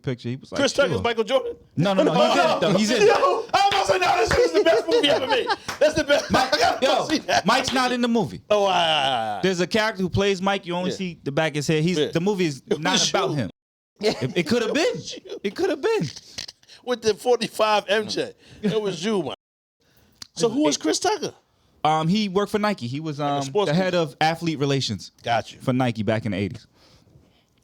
picture. He was like, Chris Tucker's Michael Jordan? No, he's in it, though. He's in it. Yo, I'm about to say, no, this is the best movie ever made. That's the best. Mike's not in the movie. Oh, There's a character who plays Mike. You only see the back of his head. The movie is not about him. It could have been. It could have been. With the 45 MJ. It was you, man. So who was Chris Tucker? He worked for Nike. He was the head of athlete relations. Got you. For Nike back in the 80s.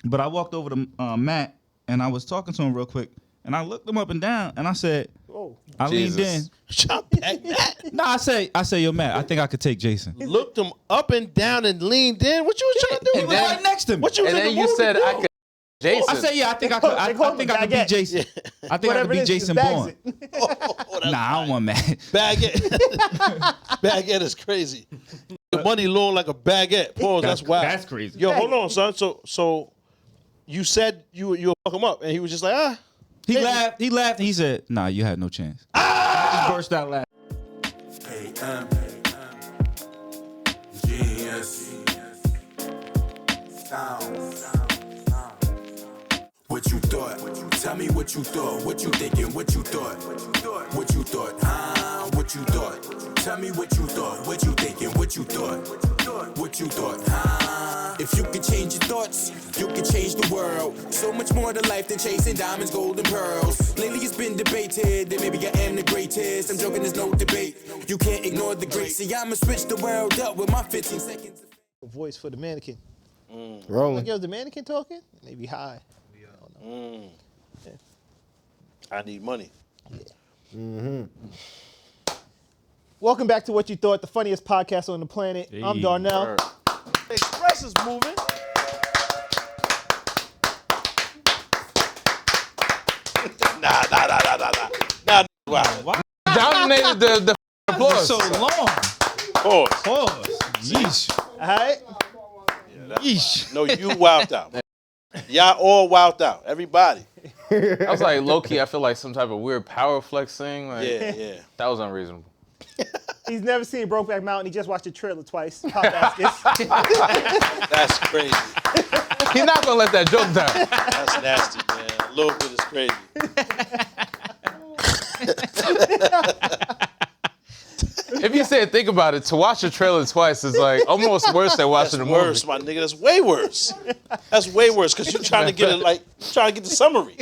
But I walked over to Matt, and I was talking to him real quick, and I looked him up and down, and I said, I leaned in. No, I say, yo, Matt, I think I could take Jason. Looked him up and down and leaned in. What you was trying to do? He was right next to me. What you was and then you said I could. Jason. I said, yeah, I think I could. I think I could beat Jason. I think I could beat Jason Bourne. I don't want Matt. Baguette is crazy. The money long like a baguette. Pause. That's wild. That's crazy. Yo, hold on, son. So you said you'll fuck him up, and he was just like, He laughed. He said, nah, you had no chance. I just burst out laughing. What you thought? Tell me what you thought. What you thinking? What you thought? What you thought? What you thought? Tell me what you thought. What you thinking? What you thought? What you thought? If you could change your thoughts, you could change the world. So much more to life than chasing diamonds, gold, and pearls. Lately it's been debated that maybe I am the greatest. I'm joking, there's no debate. You can't ignore the great. See, I'ma switch the world up with my 15 seconds. Voice for the mannequin. Rolling. Like, yo, is the mannequin talking? Maybe high. I need money. Welcome back to What You Thought, the funniest podcast on the planet. Hey. I'm Darnell. Express is moving. Nah. Wow. Dominated the applause. So long. Pause. Yeesh. All right? Yeesh. No, you wowed out. Y'all all wowed out. Everybody. I was like, low key, I feel like some type of weird power flex thing. Like, Yeah. That was unreasonable. He's never seen Brokeback Mountain. He just watched the trailer twice. Pop baskets. That's crazy. He's not gonna let that joke down. That's nasty, man. A little bit is crazy. If you say think about it, to watch a trailer twice is like almost worse than watching That's the movie. worse, my nigga. That's way worse. That's way worse because you're trying to get it trying to get the summary.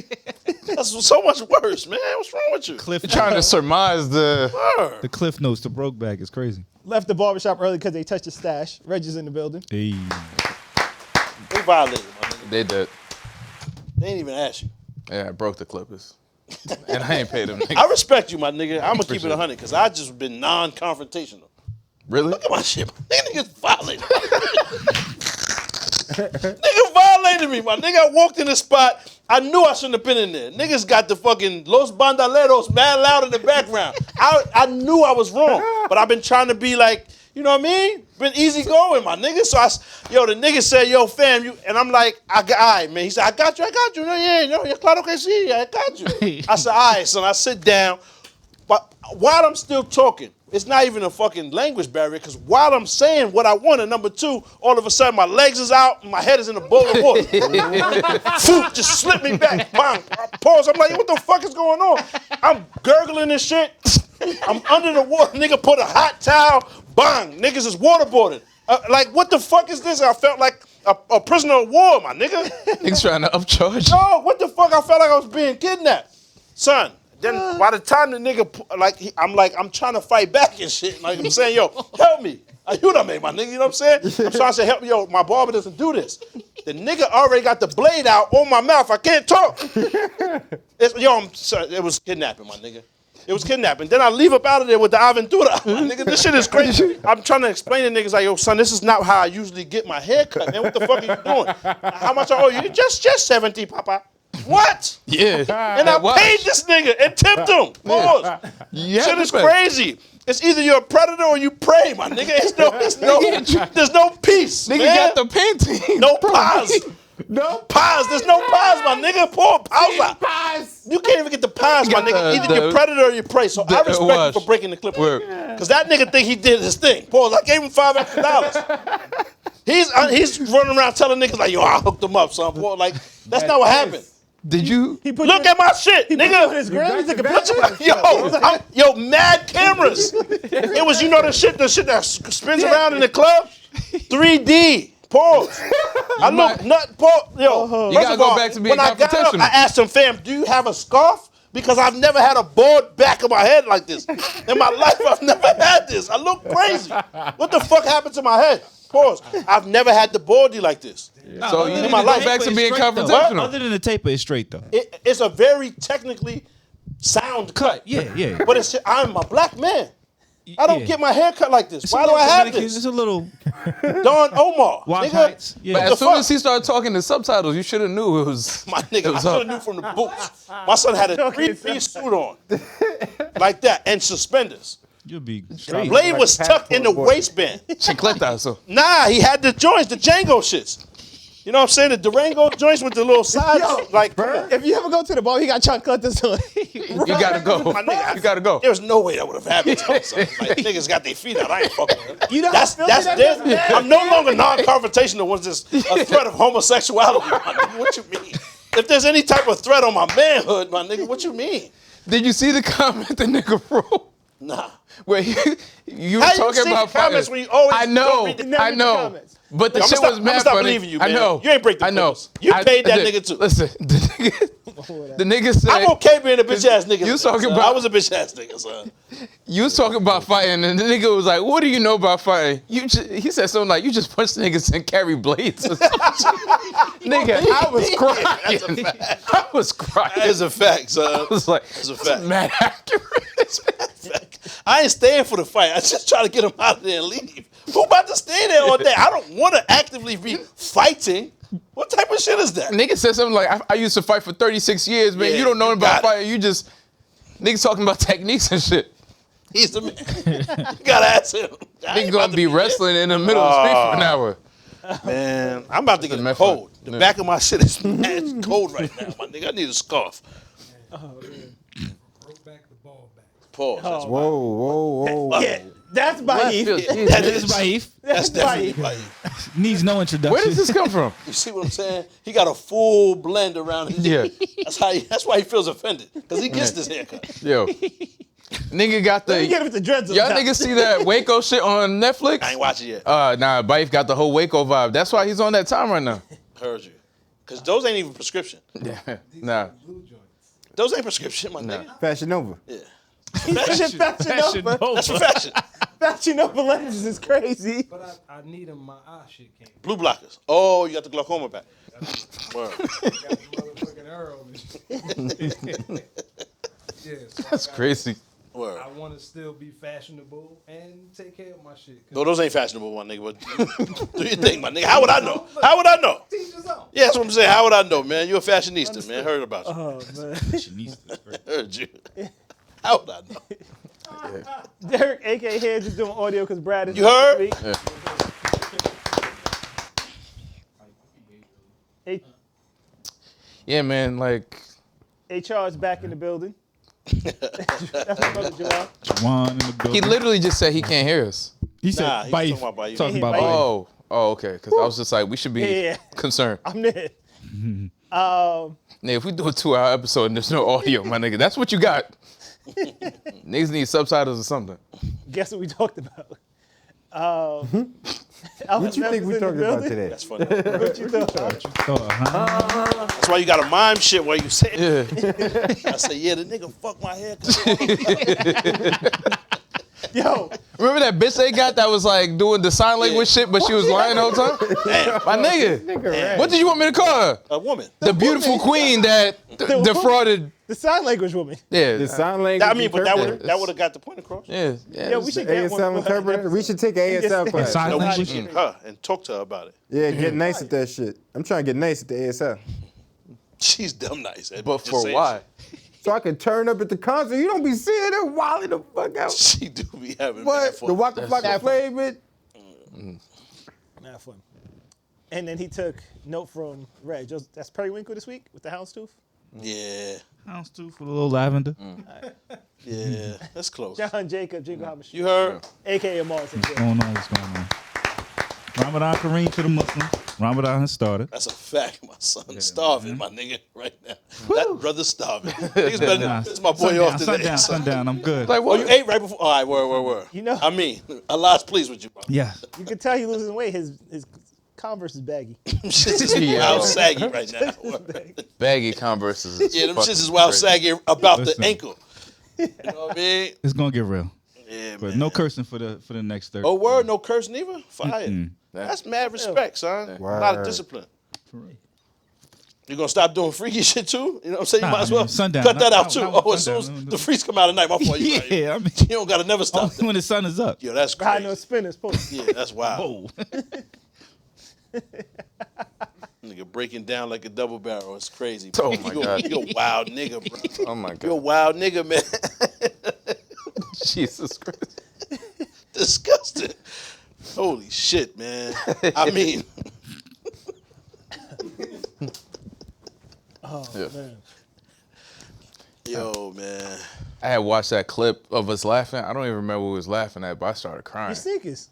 That's so much worse, man. What's wrong with you? You're trying to surmise the. The cliff notes to Brokeback is crazy. Left the barbershop early because they touched the stash. Reggie's in the building. Hey. They violated, my nigga. They did. They ain't even ask you. Yeah, I broke the Clippers. And I ain't paid them niggas. I respect you, my nigga. I'm gonna keep it 100 because I just been non-confrontational. Really? Look at my shit. Niggas violated. Nigga violated me, my nigga. I walked in the spot. I knew I shouldn't have been in there. Niggas got the fucking Los Bandoleros mad loud in the background. I knew I was wrong, but I've been trying to be like, you know what I mean? Been easy going, my nigga. So the nigga said, yo, fam, you, and I'm like, all right, man. He said, I got you. No, yeah, claro que sí, I got you. I said, all right, son, I sit down. But while I'm still talking, it's not even a fucking language barrier, because while I'm saying what I want, and number two, all of a sudden my legs is out and my head is in a bowl of water. Food just slipped me back. Bang. I pause. I'm like, what the fuck is going on? I'm gurgling this shit. I'm under the water. Nigga put a hot towel. Bang. Niggas is waterboarding. Like, what the fuck is this? I felt like a prisoner of war, my nigga. Niggas trying to upcharge. No, what the fuck? I felt like I was being kidnapped. Son. Then by the time the nigga, I'm trying to fight back and shit. Like I'm saying, yo, help me. Ayúdame, my nigga, you know what I'm saying? I'm trying to say, help me, yo, my barber doesn't do this. The nigga already got the blade out on my mouth. I can't talk. It was kidnapping, my nigga. It was kidnapping. Then I leave up out of there with the aventura. My nigga, this shit is crazy. I'm trying to explain to niggas like, yo, son, this is not how I usually get my hair cut, man. What the fuck are you doing? How much I owe you? Just 70, papa. What? Yeah. And I paid this nigga and tipped him. Pause. Shit is crazy. It's either you're a predator or you prey, my nigga. There's no peace. Nigga man. got the painting. No pause. No pause. There's no pause, my nigga. Pause. You can't even get the pause, my nigga. Either you're predator or you prey. So I respect you for breaking the clip. Because that nigga think he did his thing. Pause. I gave him $5 extra. He's running around telling niggas like, yo, I hooked him up, son. Pause. Like, that's not what happened. Did you? Look at my shit, nigga. His gram, he took a picture of it. Yo, mad cameras. It was, the shit that spins around in the club. 3D. Pause. I look nut. Pause. Yo, You gotta go back to being when I got up, confrontational. I asked him, fam, do you have a scarf? Because I've never had a bald back of my head like this. In my life, I've never had this. I look crazy. What the fuck happened to my head? Pause. I've never had the baldy like this. So you need to my go life. back to being Straight, though. confrontational. Other than the taper, it's straight though. It's a very technically sound cut. Yeah. But I'm a black man. I don't Yeah. get my hair cut like this. It's Why a do I little have Dominican, this? It's a little Don Omar. wide Nigga. heights. Yeah. But What the as soon fuck? as he started talking the subtitles, you should have knew it was. My nigga, I was should have up. knew from the boots. My son had a 3-piece suit on. Like that. And suspenders. You'll be straight. Blade was tucked in the waistband. Chicleta, so. Nah, he had the joints, the Django shits. You know what I'm saying? The Durango joints with the little sides. Like, come on. If you ever go to the bar, he got chancletas on. You gotta go. My nigga, You gotta go. There's no way that would have happened to us. Like, niggas got their feet out. I ain't fucking with them. You know That's how filthy that this. is, man? I'm no longer non-confrontational once there's a threat of homosexuality. My nigga, what you mean? If there's any type of threat on my manhood, my nigga, what you mean? Did you see the comment the nigga wrote? Nah. Where you How were you talking see about the comments fire. when you always I don't know, read the- never I read the know. comments. But the Yo, shit was mad stop funny. believing you, I man. know. You ain't break the I know. rules. You paid that nigga too. Listen, the nigga said. I'm okay being a bitch ass nigga. You talking son. about- I was a bitch ass nigga, son. You was talking about fighting, and the nigga was like, "What do you know about fighting?" He said something like, "You just punch niggas and carry blades." Or something. Nigga, I was crying. I was crying. That is a fact, son. I was like, That's a fact. mad accurate. I ain't staying for the fight. I just try to get him out of there and leave. Who about to stay there all day? I don't want to actively be fighting. What type of shit is that? Nigga said something like, I used to fight for 36 years, man. Yeah, You don't know you about got it. fighting. You just, niggas talking about techniques and shit. He's the man. You gotta ask him. I ain't Nigga about gonna to be there. wrestling in the middle of the street for an hour. Man, I'm about to get meth cold. fight. The Yeah. back of my shit is mad cold right now, my nigga. I need a scarf. Broke back the ball back. Pause. That's Whoa. Yeah, that's Baif. That That is is Baif. That's definitely Baif. like, Needs no introduction. Where does this come from? you see what I'm saying? He got a full blend around his Yeah. That's why he feels offended. Because he gets this haircut. Yo. Nigga got Let me get the, him with the dreads on y'all top. niggas see that Waco shit on Netflix? I ain't watching yet. Nah, Bife got the whole Waco vibe. That's why he's on that time right now. Heard you. Because those ain't even prescription. Nah. Blue joints. Those ain't prescription, my nigga. Fashion Nova. Yeah. Fashion Nova. That's for fashion. Fashion Nova lenses is crazy. But I need them. My eye shit came. Blue blockers. Oh, you got the glaucoma back. Word. Got the motherfucking arrow and shit. Yeah, so That's crazy. Word. I want to still be fashionable and take care of my shit. No, those ain't fashionable, my nigga. But do your thing, my nigga. How would I know? How would I know? Teach us out. Yeah, that's what I'm saying. How would I know, man? You're a fashionista, man. Heard about you. Oh, man. Heard you. How would I know? Derek, a.k.a. here, just doing audio because Brad is You heard? this week. Yeah, man, like, HR is back in the building. That's my brother, Joel. Juwan in the building. he literally just said he can't hear us. He said Nah, he was Baif. talking about Baif. Talking He about Baif. Baif. Oh, okay. Because I was just like, we should be Yeah. concerned. I'm there. Nigga, if we do a 2-hour episode and there's no audio, my nigga, that's what you got. Niggas need subtitles or something. Guess what we talked about? What you think we talking about today? That's funny. What you thought? Oh, huh? That's why you gotta mime shit while you say it. Yeah. I say, yeah, the nigga fucked my hair. Yo, Remember that bitch they got that was like doing the sign language shit, but she was lying the whole time? My nigga. What did you want me to call her? A woman. The beautiful queen that defrauded. the sign language woman. Yeah. The sign language. I mean, but that interpreter. would have got the point across. Yeah. Yo, we should get one. ASL interpreter. We should take an ASL class. Sign No, we language. should get her and talk to her about it. Yeah, get nice at that shit. I'm trying to get nice at the ASL. She's dumb nice. But Just for saying. why? So I can turn up at the concert. You don't be seeing her wilding the fuck out. She do be having What? mad fun. The Waka Flocka flavor? Not fun. And then he took note from Reg. That's Periwinkle this week with the houndstooth. Yeah. Houndstooth for the little lavender. Yeah. That's close. John Jacob, Jingle Hama You heard? a.k.a. Mars. What's going on? What's going on? Ramadan Kareem to the Muslims. Ramadan has started. That's a fact. My son's starving, my nigga, right now. That brother's starving. Niggas better not piss my boy off today. Sundown, I'm good. Like, Oh, what? you ate right before? All right, word. You know- I mean, Allah's pleased with you, bro. Yeah. You can tell he losing weight. His Converse is baggy. Shit is Yeah. wild saggy right now. Word. Baggy Converses. Yeah, them fucking shits is wild crazy. saggy about Listen. the ankle. You know what I mean? It's gonna get real. Yeah, But man. no cursing for the next 30. Oh, word, no curse neither? Fire. That's mad respect, son. A lot of Word. discipline. You gonna stop doing freaky shit too? You know what I'm saying? You Nah, might as well man, sundown. cut that Not- out too. not Oh, as soon as sundown. the freaks come out at night, my fault. You right. Yeah, I mean, You don't gotta never stop only that. when the sun is up. Yo, that's I know crazy. spinners. Post. Yeah, that's wild. Oh. Nigga breaking down like a double barrel. It's crazy. Oh, my God. You a wild nigga, bro. Oh my You a God. wild nigga, man. Jesus Christ. Disgusting. Holy shit, man. I mean, Oh Yeah. man. yo, man. I had watched that clip of us laughing. I don't even remember what we was laughing at, but I started crying. Your sneakers.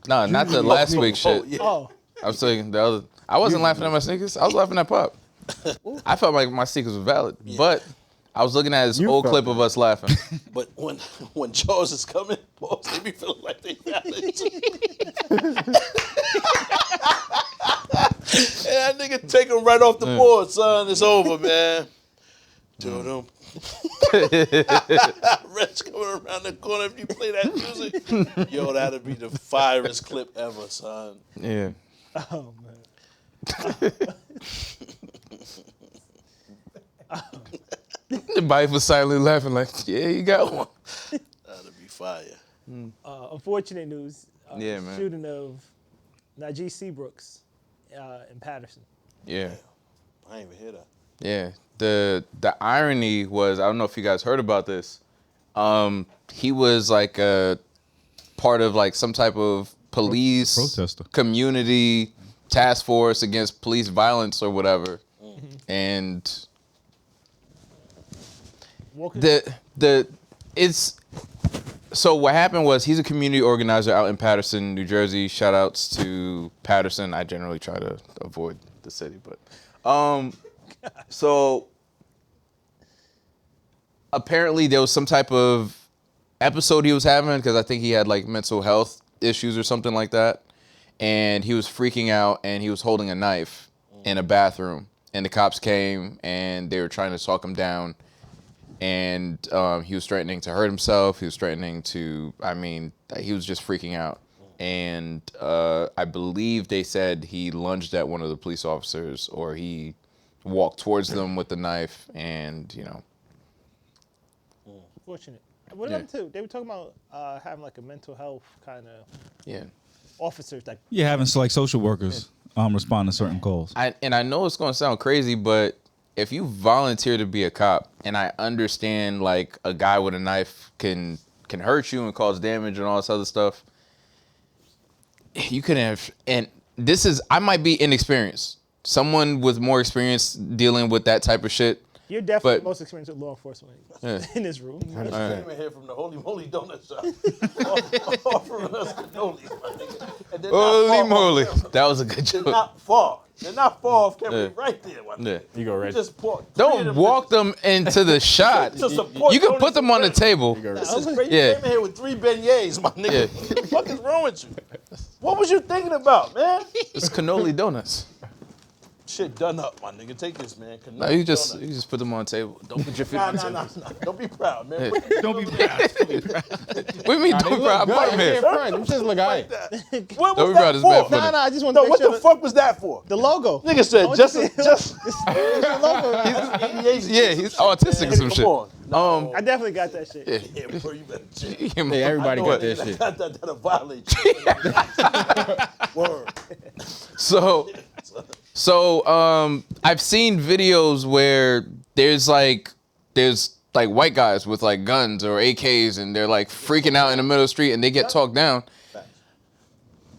Nah, not the last week shit. Oh, yeah. Oh. I was saying the other. I wasn't laughing at my sneakers. I was laughing at Pop. I felt like my sneakers were valid, but I was looking at this You old felt clip of us laughing. But when Jaws is coming, boss, they be feeling like they valid. Yeah, that nigga take him right off the board, son. It's over, man. Doo-dum. Rich coming around the corner if you play that music. Yo, that'd be the firest clip ever, son. Yeah. Oh man. Everybody was silently laughing like, yeah, you got one. That'd be fire. Unfortunate news. Yeah, man. Shooting of Najee Seabrooks in Patterson. Yeah. I ain't even hear that. Yeah. The irony was, I don't know if you guys heard about this. He was like a part of like some type of police Protester. community task force against police violence or whatever. And Walking. so what happened was he's a community organizer out in Patterson, New Jersey. Shout outs to Patterson. I generally try to avoid the city, but so apparently there was some type of episode he was having because I think he had like mental health issues or something like that. And he was freaking out and he was holding a knife in a bathroom. And the cops came and they were trying to talk him down. And he was threatening to hurt himself. He was threatening to, he was just freaking out. And I believe they said he lunged at one of the police officers or he walked towards them with the knife and, Unfortunate. What Yeah. about too? They were talking about having like a mental health kind of yeah. officers. Like Yeah, having like social workers respond to certain calls. I know it's going to sound crazy, but if you volunteer to be a cop, and I understand like a guy with a knife can hurt you and cause damage and all this other stuff, you could have, and this is, I might be inexperienced. Someone with more experience dealing with that type of shit. you're definitely But- most experienced with law enforcement Yeah. in this room. Came in here from the Holy Moly Donut Shop, offering us cannolis, my nigga. And they're not Holy far moly. off. That was a good They're joke. not far. They're not far off camera, Yeah. right there, my nigga. Yeah. You go, You Reggie. just poured 3 of Don't them walk bitches. them into the shot. To support You can Tony put them on the Soprano. table. This is crazy. Yeah. You came in here with 3 beignets, my nigga. Yeah. What the fuck is wrong with you? What was you thinking about, man? It's cannoli donuts. Shit done up, my nigga. Take this, man. No, you just put them on the table. Don't put your feet on the table. Nah. Don't be proud, man. Yeah. Don't be proud. What do you mean, don't grab Good. my In man? front. Them just look alright. What Don't was be proud, that it's bad for? for Nah, I just want No, to what make the sure fuck was that for? the logo. Nigga said, Don't just. It's your logo. Yeah, he's autistic or some shit. Come on. I definitely got that shit. Yeah. Yeah, bro, you better chill. Hey, everybody got that shit. That'll violate you. Word. So I've seen videos where there's like white guys with like guns or AKs and they're like freaking out in the middle of the street and they get talked down.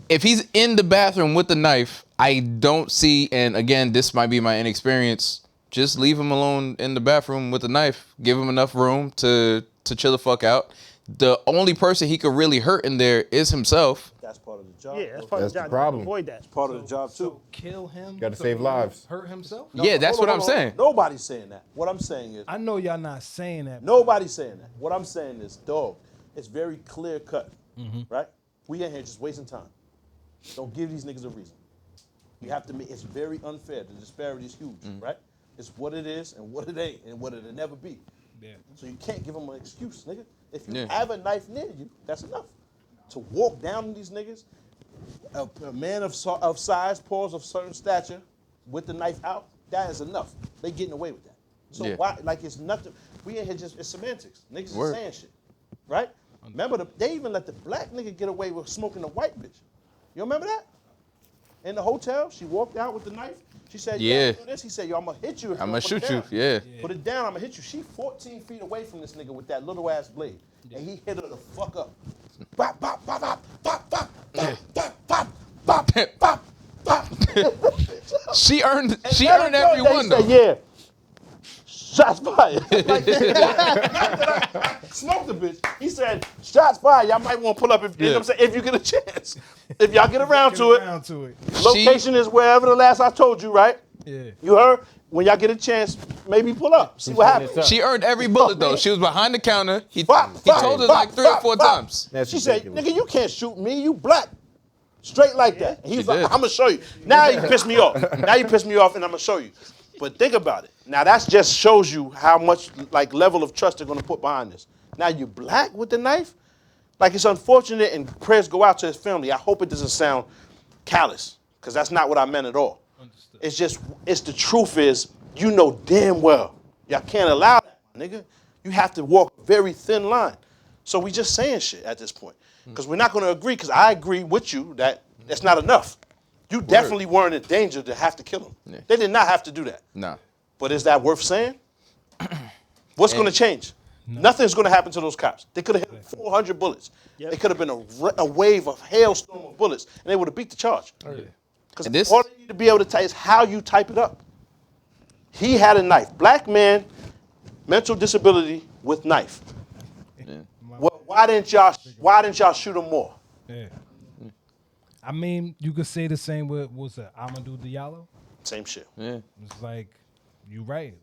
If he's in the bathroom with the knife, I don't see, and again, this might be my inexperience, just leave him alone in the bathroom with the knife. Give him enough room to chill the fuck out. The only person he could really hurt in there is himself. That's part of the job. Yeah, that's part That's of the the job. problem. Avoid that. part of the job too. So kill him. Gotta so save he lives. Hurt himself. Yeah, that's what I'm saying. Nobody's saying that. What I'm saying is, I know y'all not saying that. nobody's saying that. What I'm saying is, dog, it's very clear cut, right? We in here just wasting time. Don't give these niggas a reason. You have to make, it's very unfair. The disparity is huge, right? It's what it is and what it ain't and what it'll never be. Yeah. So you can't give them an excuse, nigga. If you Yeah. have a knife near you, that's enough. To walk down on these niggas, a man of size, pause of certain stature, with the knife out, that is enough. They getting away with that. So Yeah. why, like it's nothing, we in here just, it's semantics. Niggas Word. is saying shit, right? Remember, they even let the black nigga get away with smoking the white bitch. You remember that? In the hotel, she walked out with the knife. She said, Yeah. do this. He said, yo, I'm gonna hit you. If I'm you gonna don't put shoot it you. down. Yeah. Put it down, I'm gonna hit you. She 14 feet away from this nigga with that little ass blade. And he hit her the fuck up. Bop, bop, bop, bop, bop, bop, bop, bop, bop, bop, bop, bop. She earned And every they one though. said, yeah. Shots fired. Like, smoked the bitch. He said, shots fired. Y'all might want to pull up if, you know what I'm saying, if you get a chance. If y'all get around to it. Around to it. Location is wherever the last I told you, right? Yeah. You heard? When y'all get a chance, maybe pull up. See what happens. She earned every bullet though. She was behind the counter. He Bop, told her bop, like 3 or bop, 4 bop. times. That's She said, ridiculous. nigga, you can't shoot me. You black. Straight like that. And he was like, did. I'm going to show you. Now you pissed me off. Now you pissed me off and I'm going to show you. But think about it. Now that just shows you how much like level of trust they're going to put behind this. Now you black with the knife? Like it's unfortunate and prayers go out to his family. I hope it doesn't sound callous because that's not what I meant at all. Understood. It's just, it's the truth is, you know damn well, y'all can't allow that, nigga. You have to walk a very thin line. So we just saying shit at this point. Because we're not going to agree, because I agree with you that that's not enough. You definitely weren't in danger to have to kill him. Yeah. They did not have to do that. Nah. But is that worth saying? What's going to change? Nothing's going to happen to those cops. They could have hit 400 bullets. Yep. They could have been a wave of hailstorm of bullets, and they would have beat the charge. Because And this- all they need to be able to tell is how you type it up. He had a knife. Black man, mental disability with knife. Well, why didn't y'all shoot him more? Yeah. I mean, you could say the same with what's that? Amadou Diallo. Same shit. Yeah. It's like, you right.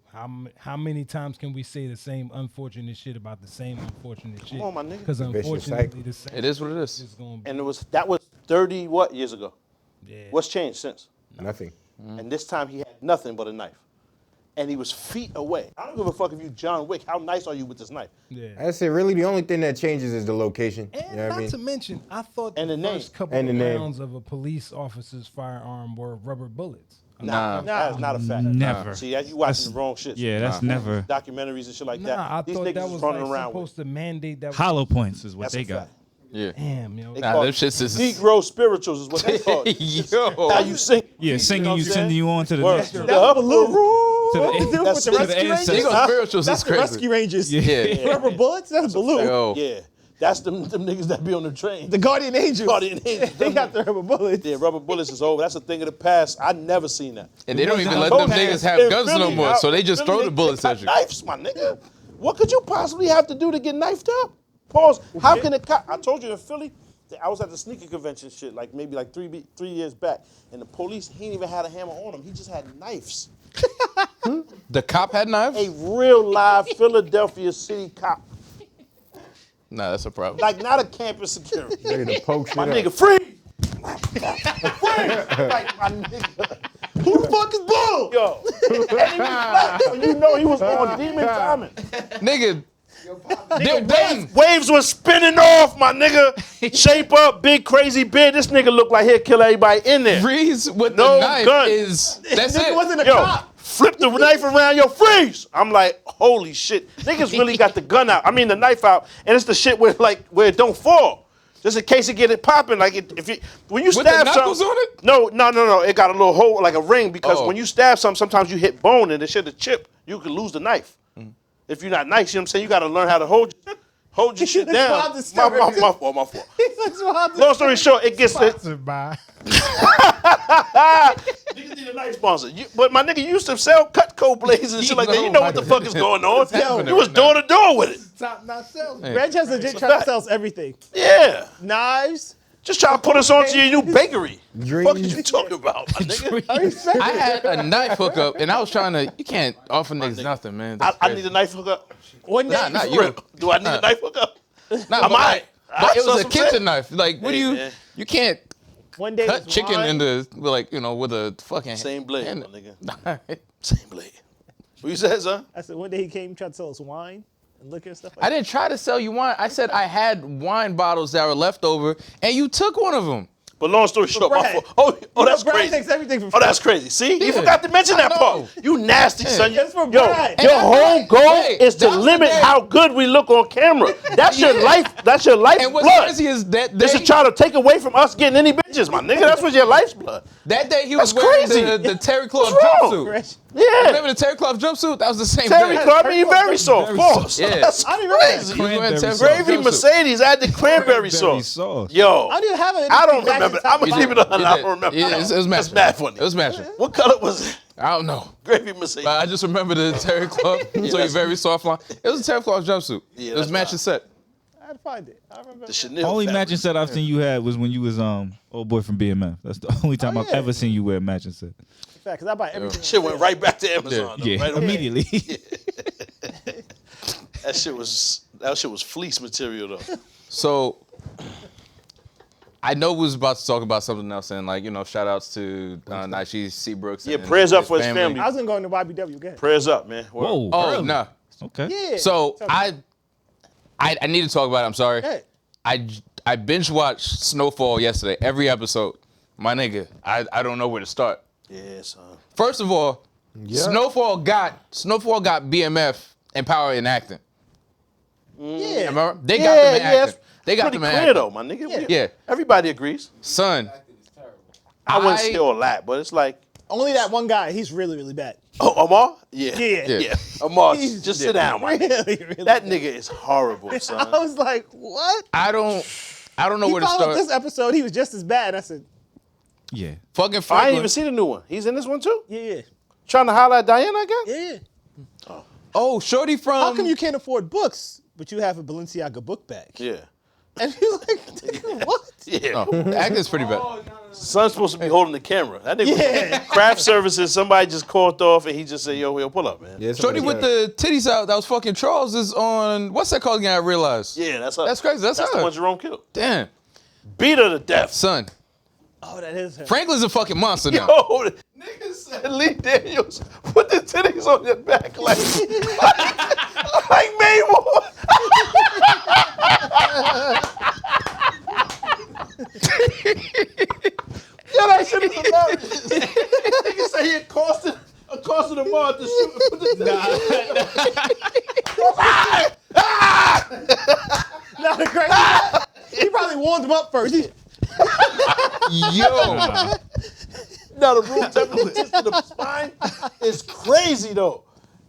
How many times can we say the same unfortunate shit about the same unfortunate shit? on, my nigga. Because Vicious unfortunately, cycle. the same. It is what it is. Is gonna be, And that was 30 what years ago? yeah. What's changed since? Nothing. And this time he had nothing but a knife. And he was feet away. I don't give a fuck if you John Wick. How nice are you with this knife? Yeah. I say really the only thing that changes is the location. And You know what not I mean? to mention, I thought And the the name. first couple And of the name. rounds of a police officer's firearm were rubber bullets. Nah. That is not a fact. Never. See, you watching the wrong shit. Yeah, that's never. Documentaries and shit like Nah, that. I These thought niggas that is was running like around supposed with. to mandate that. Hollow points is what That's they a got. fact. Yeah. Damn, yo. They Nah, call them it shits is Negro spirituals is what they call it. Yo. How you sing? Yeah, singing know you, what I'm sending saying? you on to the Word. next. The To upper room. the, What you do That's with the it. rescue ancestors. rangers? Negro spirituals That's is the crazy. rescue rangers. yeah. Rubber bullets? That's blue. Yo. Yeah, that's them niggas that be on the train. The Guardian Angels. Guardian Angels. They got the rubber bullets. Yeah, rubber bullets is over. That's a thing of the past. I never seen that. And they don't even let Those them niggas hands have in guns no Philly, more, out so they in just Philly, throw the bullets they at you. got knives, my nigga. What could you possibly have to do to get knifed up? Pause. How can a cop? I told you in Philly, I was at the sneaker convention shit, like maybe like 3 years back, and the police, he ain't even had a hammer on him. He just had knives. The cop had knives? A real live Philadelphia city cop. Nah, that's a problem. Like not a campus security. Ready to poke shit My up. nigga, free! Like, my nigga. Who the fuck is Bull? Yo. And he was black, so you know he was on demon timing. Nigga, they're done. Waves was spinning off, my nigga. Shape up, big crazy beard. This nigga look like he'll kill everybody in there. Freeze with No the knife gun. is, that's Nigga it. wasn't a Yo, cop. flip the knife around, yo, freeze! I'm like, holy shit. Niggas really got the gun out. I mean the knife out, and it's the shit where it don't fall. Just in case it get it popping, like when you With the stab knuckles something. on it? No. It got a little hole, like a ring, because Oh. when you stab something, sometimes you hit bone and the shit to chip. You could lose the knife. If you're not nice, you know what I'm saying? You got to learn how to hold your shit That's down. wild disturbing. My fault. That's wild. Long story short, it gets to. Sponsored by. Niggas need a knife sponsor. But my nigga used to sell Cutco blades and shit like that. You know what the fuck is going on. happening You was right door to door with it. Top notch salesman. Reg has legit a trying to fact. sell us everything. Yeah. Knives, Just try to put us onto your new bakery. Dreams. What are you talking about, my nigga? I had a knife hookup, and I was trying to. You can't offer niggas nothing, man. I need a knife hookup. One day, Not For you. real. Do I need a knife hookup? Nah, but it That's was a what I'm kitchen saying. knife. Like, what Hey, do you? man. You can't one day cut was chicken wine. into with a fucking Same blade, hand. my nigga. Same blade. What you said, son? I said one day he came tried to sell us wine and liquor and stuff like I didn't try to sell you wine. I said I had wine bottles that were left over, and you took one of them. But long story short, my Brad, fault. Oh, You that's know, Brad crazy. takes everything for Oh, free. that's crazy. See, you Yeah. forgot to mention that I part. know. You nasty, son. It's for Yo, Brad. your And whole goal Hey, is to that was the limit day- how good we look on camera. That's your life. That's your And what's lifeblood. crazy is that This day, is trying to take away from us getting any bitches, my nigga. That's what your life's blood. that day he was That's wearing crazy. the terry cloth What's wrong? jumpsuit. Fresh. Yeah. Remember the terry cloth jumpsuit? That was the same Terry day. Club, I mean, very soft. Very Pause. Yeah. That's I didn't remember that. crazy. He was wearing Cranberry terry sauce. cloth Gravy jumpsuit. Mercedes, I had the cranberry sauce. sauce. Yo, I didn't have it. I don't remember. I'm gonna keep it on. You I did. don't remember. Yeah, it was That's matching. mad funny. It was matching. What color was it? I don't know. Gravy Mercedes. But I just remember the terry cloth. So you that's- very soft line. It was a terry cloth jumpsuit. Yeah, It was that's matching wild. set. I had to find it. I remember. The Chanel Only fabric. matching set I've seen you had was when you was old boy from BMF. That's the only time I've yeah. ever seen you wear a matching set. Fact, because I buy everything. Shit went right back to Amazon. though, Yeah, right away. immediately. That shit was fleece material though. So I know we was about to talk about something else, and shout outs to Naishi Seabrooks. Yeah, and prayers up for his family. I was gonna go into YBW again. Prayers up, man. Whoa. Oh early. no. Okay. Yeah. So Tell me. I need to talk about it. I'm sorry. Hey. I binge watched Snowfall yesterday. Every episode. My nigga, I don't know where to start. Yeah, son. First of all, Snowfall got BMF in power in acting. Yeah. Remember? They got them in acting. They got pretty them in clear acting. though, my nigga. Yeah. Everybody agrees. Son, I wouldn't say all that, but it's like, Only that one guy. He's really, really bad. oh, Omar? Yeah. Yeah. Yeah. Omar, He's just sit down, my nigga. Really, really. That nigga is horrible, son. I was like, what? I don't know He where to followed start. this episode. He was just as bad. I said, Yeah. Fucking I ain't Franklin. even seen the new one. He's in this one too? yeah, Trying to holler at Diana again? yeah. Oh, shorty from. How come you can't afford books, but you have a Balenciaga book bag? Yeah. And he's like, nigga, what? Yeah. Oh, the acting's pretty bad. Son's supposed to be holding the camera. That nigga Yeah. craft services, somebody just called off and he just said, yo, pull up, man. Yeah, Shorty with the titties out that was fucking Charles is on. What's that called again? I realized. Yeah, that's her. That's crazy. That's the her. one Jerome killed. Damn. Beat her to death. Son, Oh, that is her. Franklin's a fucking monster now. Yo, the nigga said Lee Daniels, put the titties on your back like Mayweather. Yo, that shit is hilarious. Nigga say he accosted the mall to shoot and put the Now the crazy part, he probably warmed him up first. Yo. Now the room temperature to the spine is crazy though.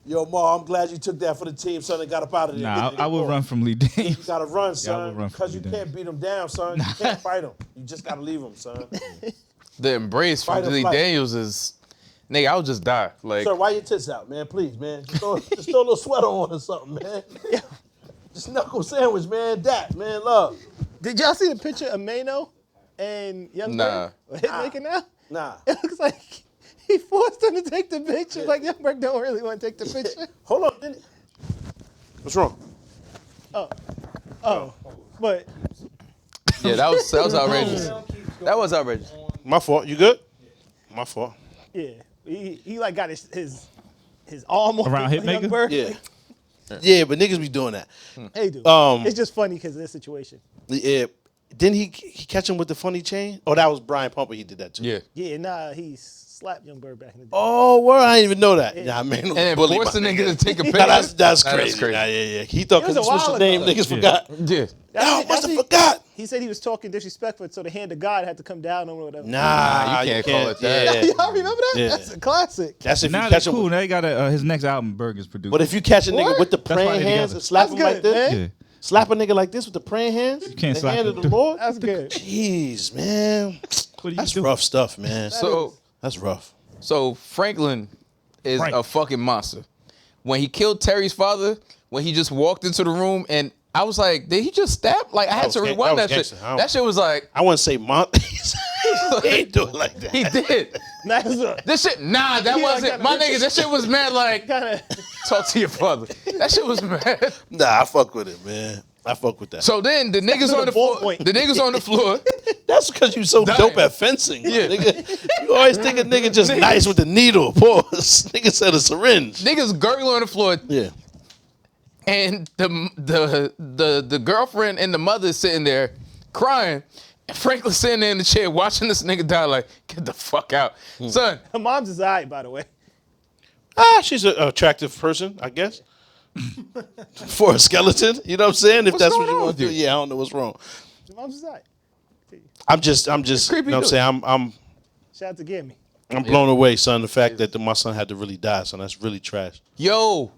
Yo, Ma, I'm glad you took that for the team, son, and got up out of there. Nah, I would run from Lee You James. gotta run, Yeah, I would son, run because you from can't beat them down, son. You can't fight them. You just gotta leave them, son. The embrace from Fight or Lee flight. Daniels is, nigga, I would just die. Like, Sir, why your tits out, man? Please, man. Just throw a little sweater on or something, man. Just knuckle sandwich, man. That, man, love. Did y'all see the picture of Mano and Young Nah. Bird? Hitmaker now? Nah. It looks like he forced him to take the picture. Like Young Bird don't really want to take the picture. Hold on. Didn't What's wrong? Oh, but yeah, that was outrageous. That was outrageous. My fault. You good? My fault. yeah, he like got his arm on Around Young Hitmaker? Bird. Yeah. Yeah, but niggas be doing that. Hey, dude. It's just funny because of this situation. Yeah. Didn't he catch him with the funny chain? Oh, that was Brian Pumper. He did that too. Yeah. Yeah, nah, he slapped Young Bird back in the day. Oh, well, I didn't even know that. Yeah, I mean, And then force the nigga to take a picture. Nah, that's Nah, crazy. Nah, yeah. He thought It was because he a switched the while name, ago. niggas forgot. Yeah. Y'all must have Actually, forgot. He said he was talking disrespectful, so the hand of God had to come down on him or whatever. Nah, you can't call it that. Yeah. Y'all remember that? Yeah. That's a classic. That's if Now you they catch him. cool. Now they got his next album, Burgers produced. But if you catch a nigga What? with the That's why praying they hands together. and slap That's him like good, this, man. yeah. slap a nigga like this with the praying hands, can't the slap hand him. of the Lord. That's good. Jeez, man. What are you That's doing? rough stuff, man. That's rough. So Franklin is Frank. a fucking monster. When he killed Terry's father, when he just walked into the room and I was like, did he just stab? Like, I had to rewind that shit. That shit was like, I wouldn't say months. He ain't do it like that. he did. This shit, that wasn't, my nigga, that shit was mad like, talk to your father. That shit was mad. Nah, I fuck with it, man. I fuck with that. So then the niggas on the floor, That's because you so dope at fencing. Yeah. Nigga. You always think a nigga just nice with the needle. Pause. Nigga said a syringe. Niggas gurgling on the floor. Yeah. And the girlfriend and the mother is sitting there crying. And Franklin's sitting there in the chair watching this nigga die like, get the fuck out. Son. Her mom's is alright, by the way. She's an attractive person, I guess. For a skeleton, you know what I'm saying? If What's that's going what you on want to do. with you? Yeah, I don't know what's wrong. Her mom's is alright. I'm just, you know what I'm saying? Shout out to Gimme. I'm blown away, son. The fact that my son had to really die, son. That's really trash. Yo.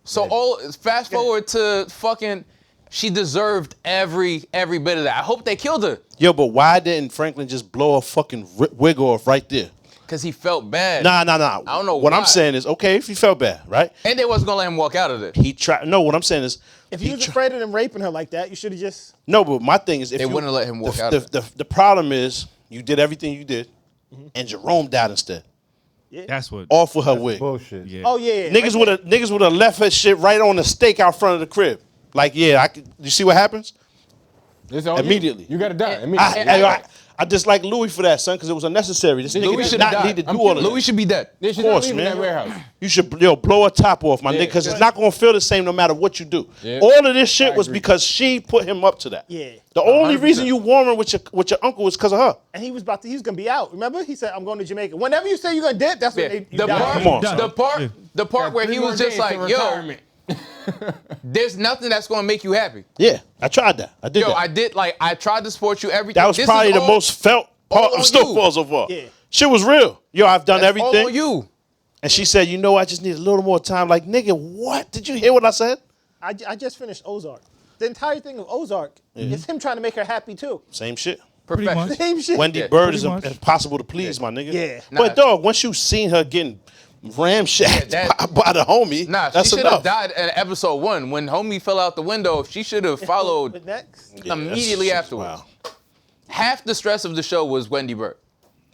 So fast forward to fucking, she deserved every bit of that. I hope they killed her. Yo, but why didn't Franklin just blow a fucking wig off right there? Because he felt bad. Nah. I don't know what why. I'm saying is, okay, if he felt bad, right? And they wasn't going to let him walk out of there. He tried. No, what I'm saying is, If you was afraid of them raping her like that, you should have just. No, but my thing is, if They you wouldn't let him walk out of the problem is, you did everything you did, and Jerome died instead. That's what. Off with her wig. Bullshit. Yeah. Oh, yeah. Niggas would have left her shit right on the stake out front of the crib. Like, yeah, you see what happens? It's on Immediately. You gotta die. Immediately. I dislike Louis for that, son, because it was unnecessary. This nigga Louis did should not have need to died. do all of that. Louis should be dead. They should Of not course, leave in man. that warehouse. You should blow her top off, my nigga, because it's not gonna feel the same no matter what you do. Yeah. All of this shit I was agree. because she put him up to that. Yeah. The only 100%. reason you warming with your uncle was because of her. And he was gonna be out. Remember? He said, I'm going to Jamaica. Whenever you say you're gonna dip, that's when Yeah. you die. Come on, The part where he was just like, yo, there's nothing that's going to make you happy. Yeah, I tried that. I did that. I tried to support you everything. That was This probably is the all- most felt all part on of Snowfall you. so far. Yeah. Shit was real. Yo, I've done That's everything. all on you. And she said, you know, I just need a little more time. Like, nigga, what? Did you hear what I said? I just finished Ozark. The entire thing of Ozark is him trying to make her happy too. Same shit. Perfection. much. Same shit. Wendy Yeah, Bird is pretty much. impossible to please, my nigga. Yeah. But dog, once you seen her getting ramshacked by the homie, Nah, that's she should have enough. died in episode 1 when homie fell out the window. She should have followed But next, immediately afterwards. Wow. Half the stress of the show was Wendy Bird.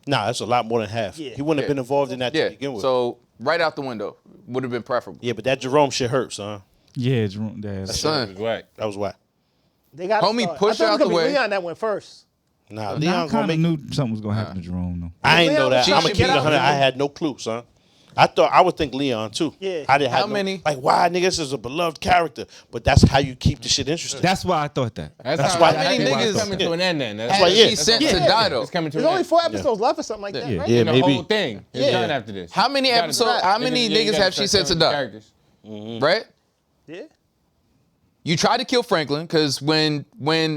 Nah, that's a lot more than half. Yeah. He wouldn't have been involved in that to begin with. So right out the window would have been preferable. Yeah, but that Jerome shit hurt, son. Yeah, Jerome. That's Son, That was whack. they got Homie pushed her I out thought it was the gonna way. be Leon that went first. Nah, I Leon gonna kind make. of knew something was gonna happen to Jerome though. I ain't know Leon that. should I'm gonna be keep it out. 100. I had no clue, son. I would think Leon too. Yeah. I didn't How have no- many- Like, why, nigga? This is a beloved character, but that's how you keep the shit interesting. That's why I thought that. That's why- why many niggas- it's coming to an end then. That's Had why, yeah. she sent to Yeah. die though. It's coming to There's an only end. 4 episodes left or something like that, Yeah. right? Yeah, The maybe. whole thing is Yeah. done after this. How many You gotta episodes? start- How many you niggas gotta have she start sent to telling die? characters. Right? Yeah. You tried to kill Franklin because when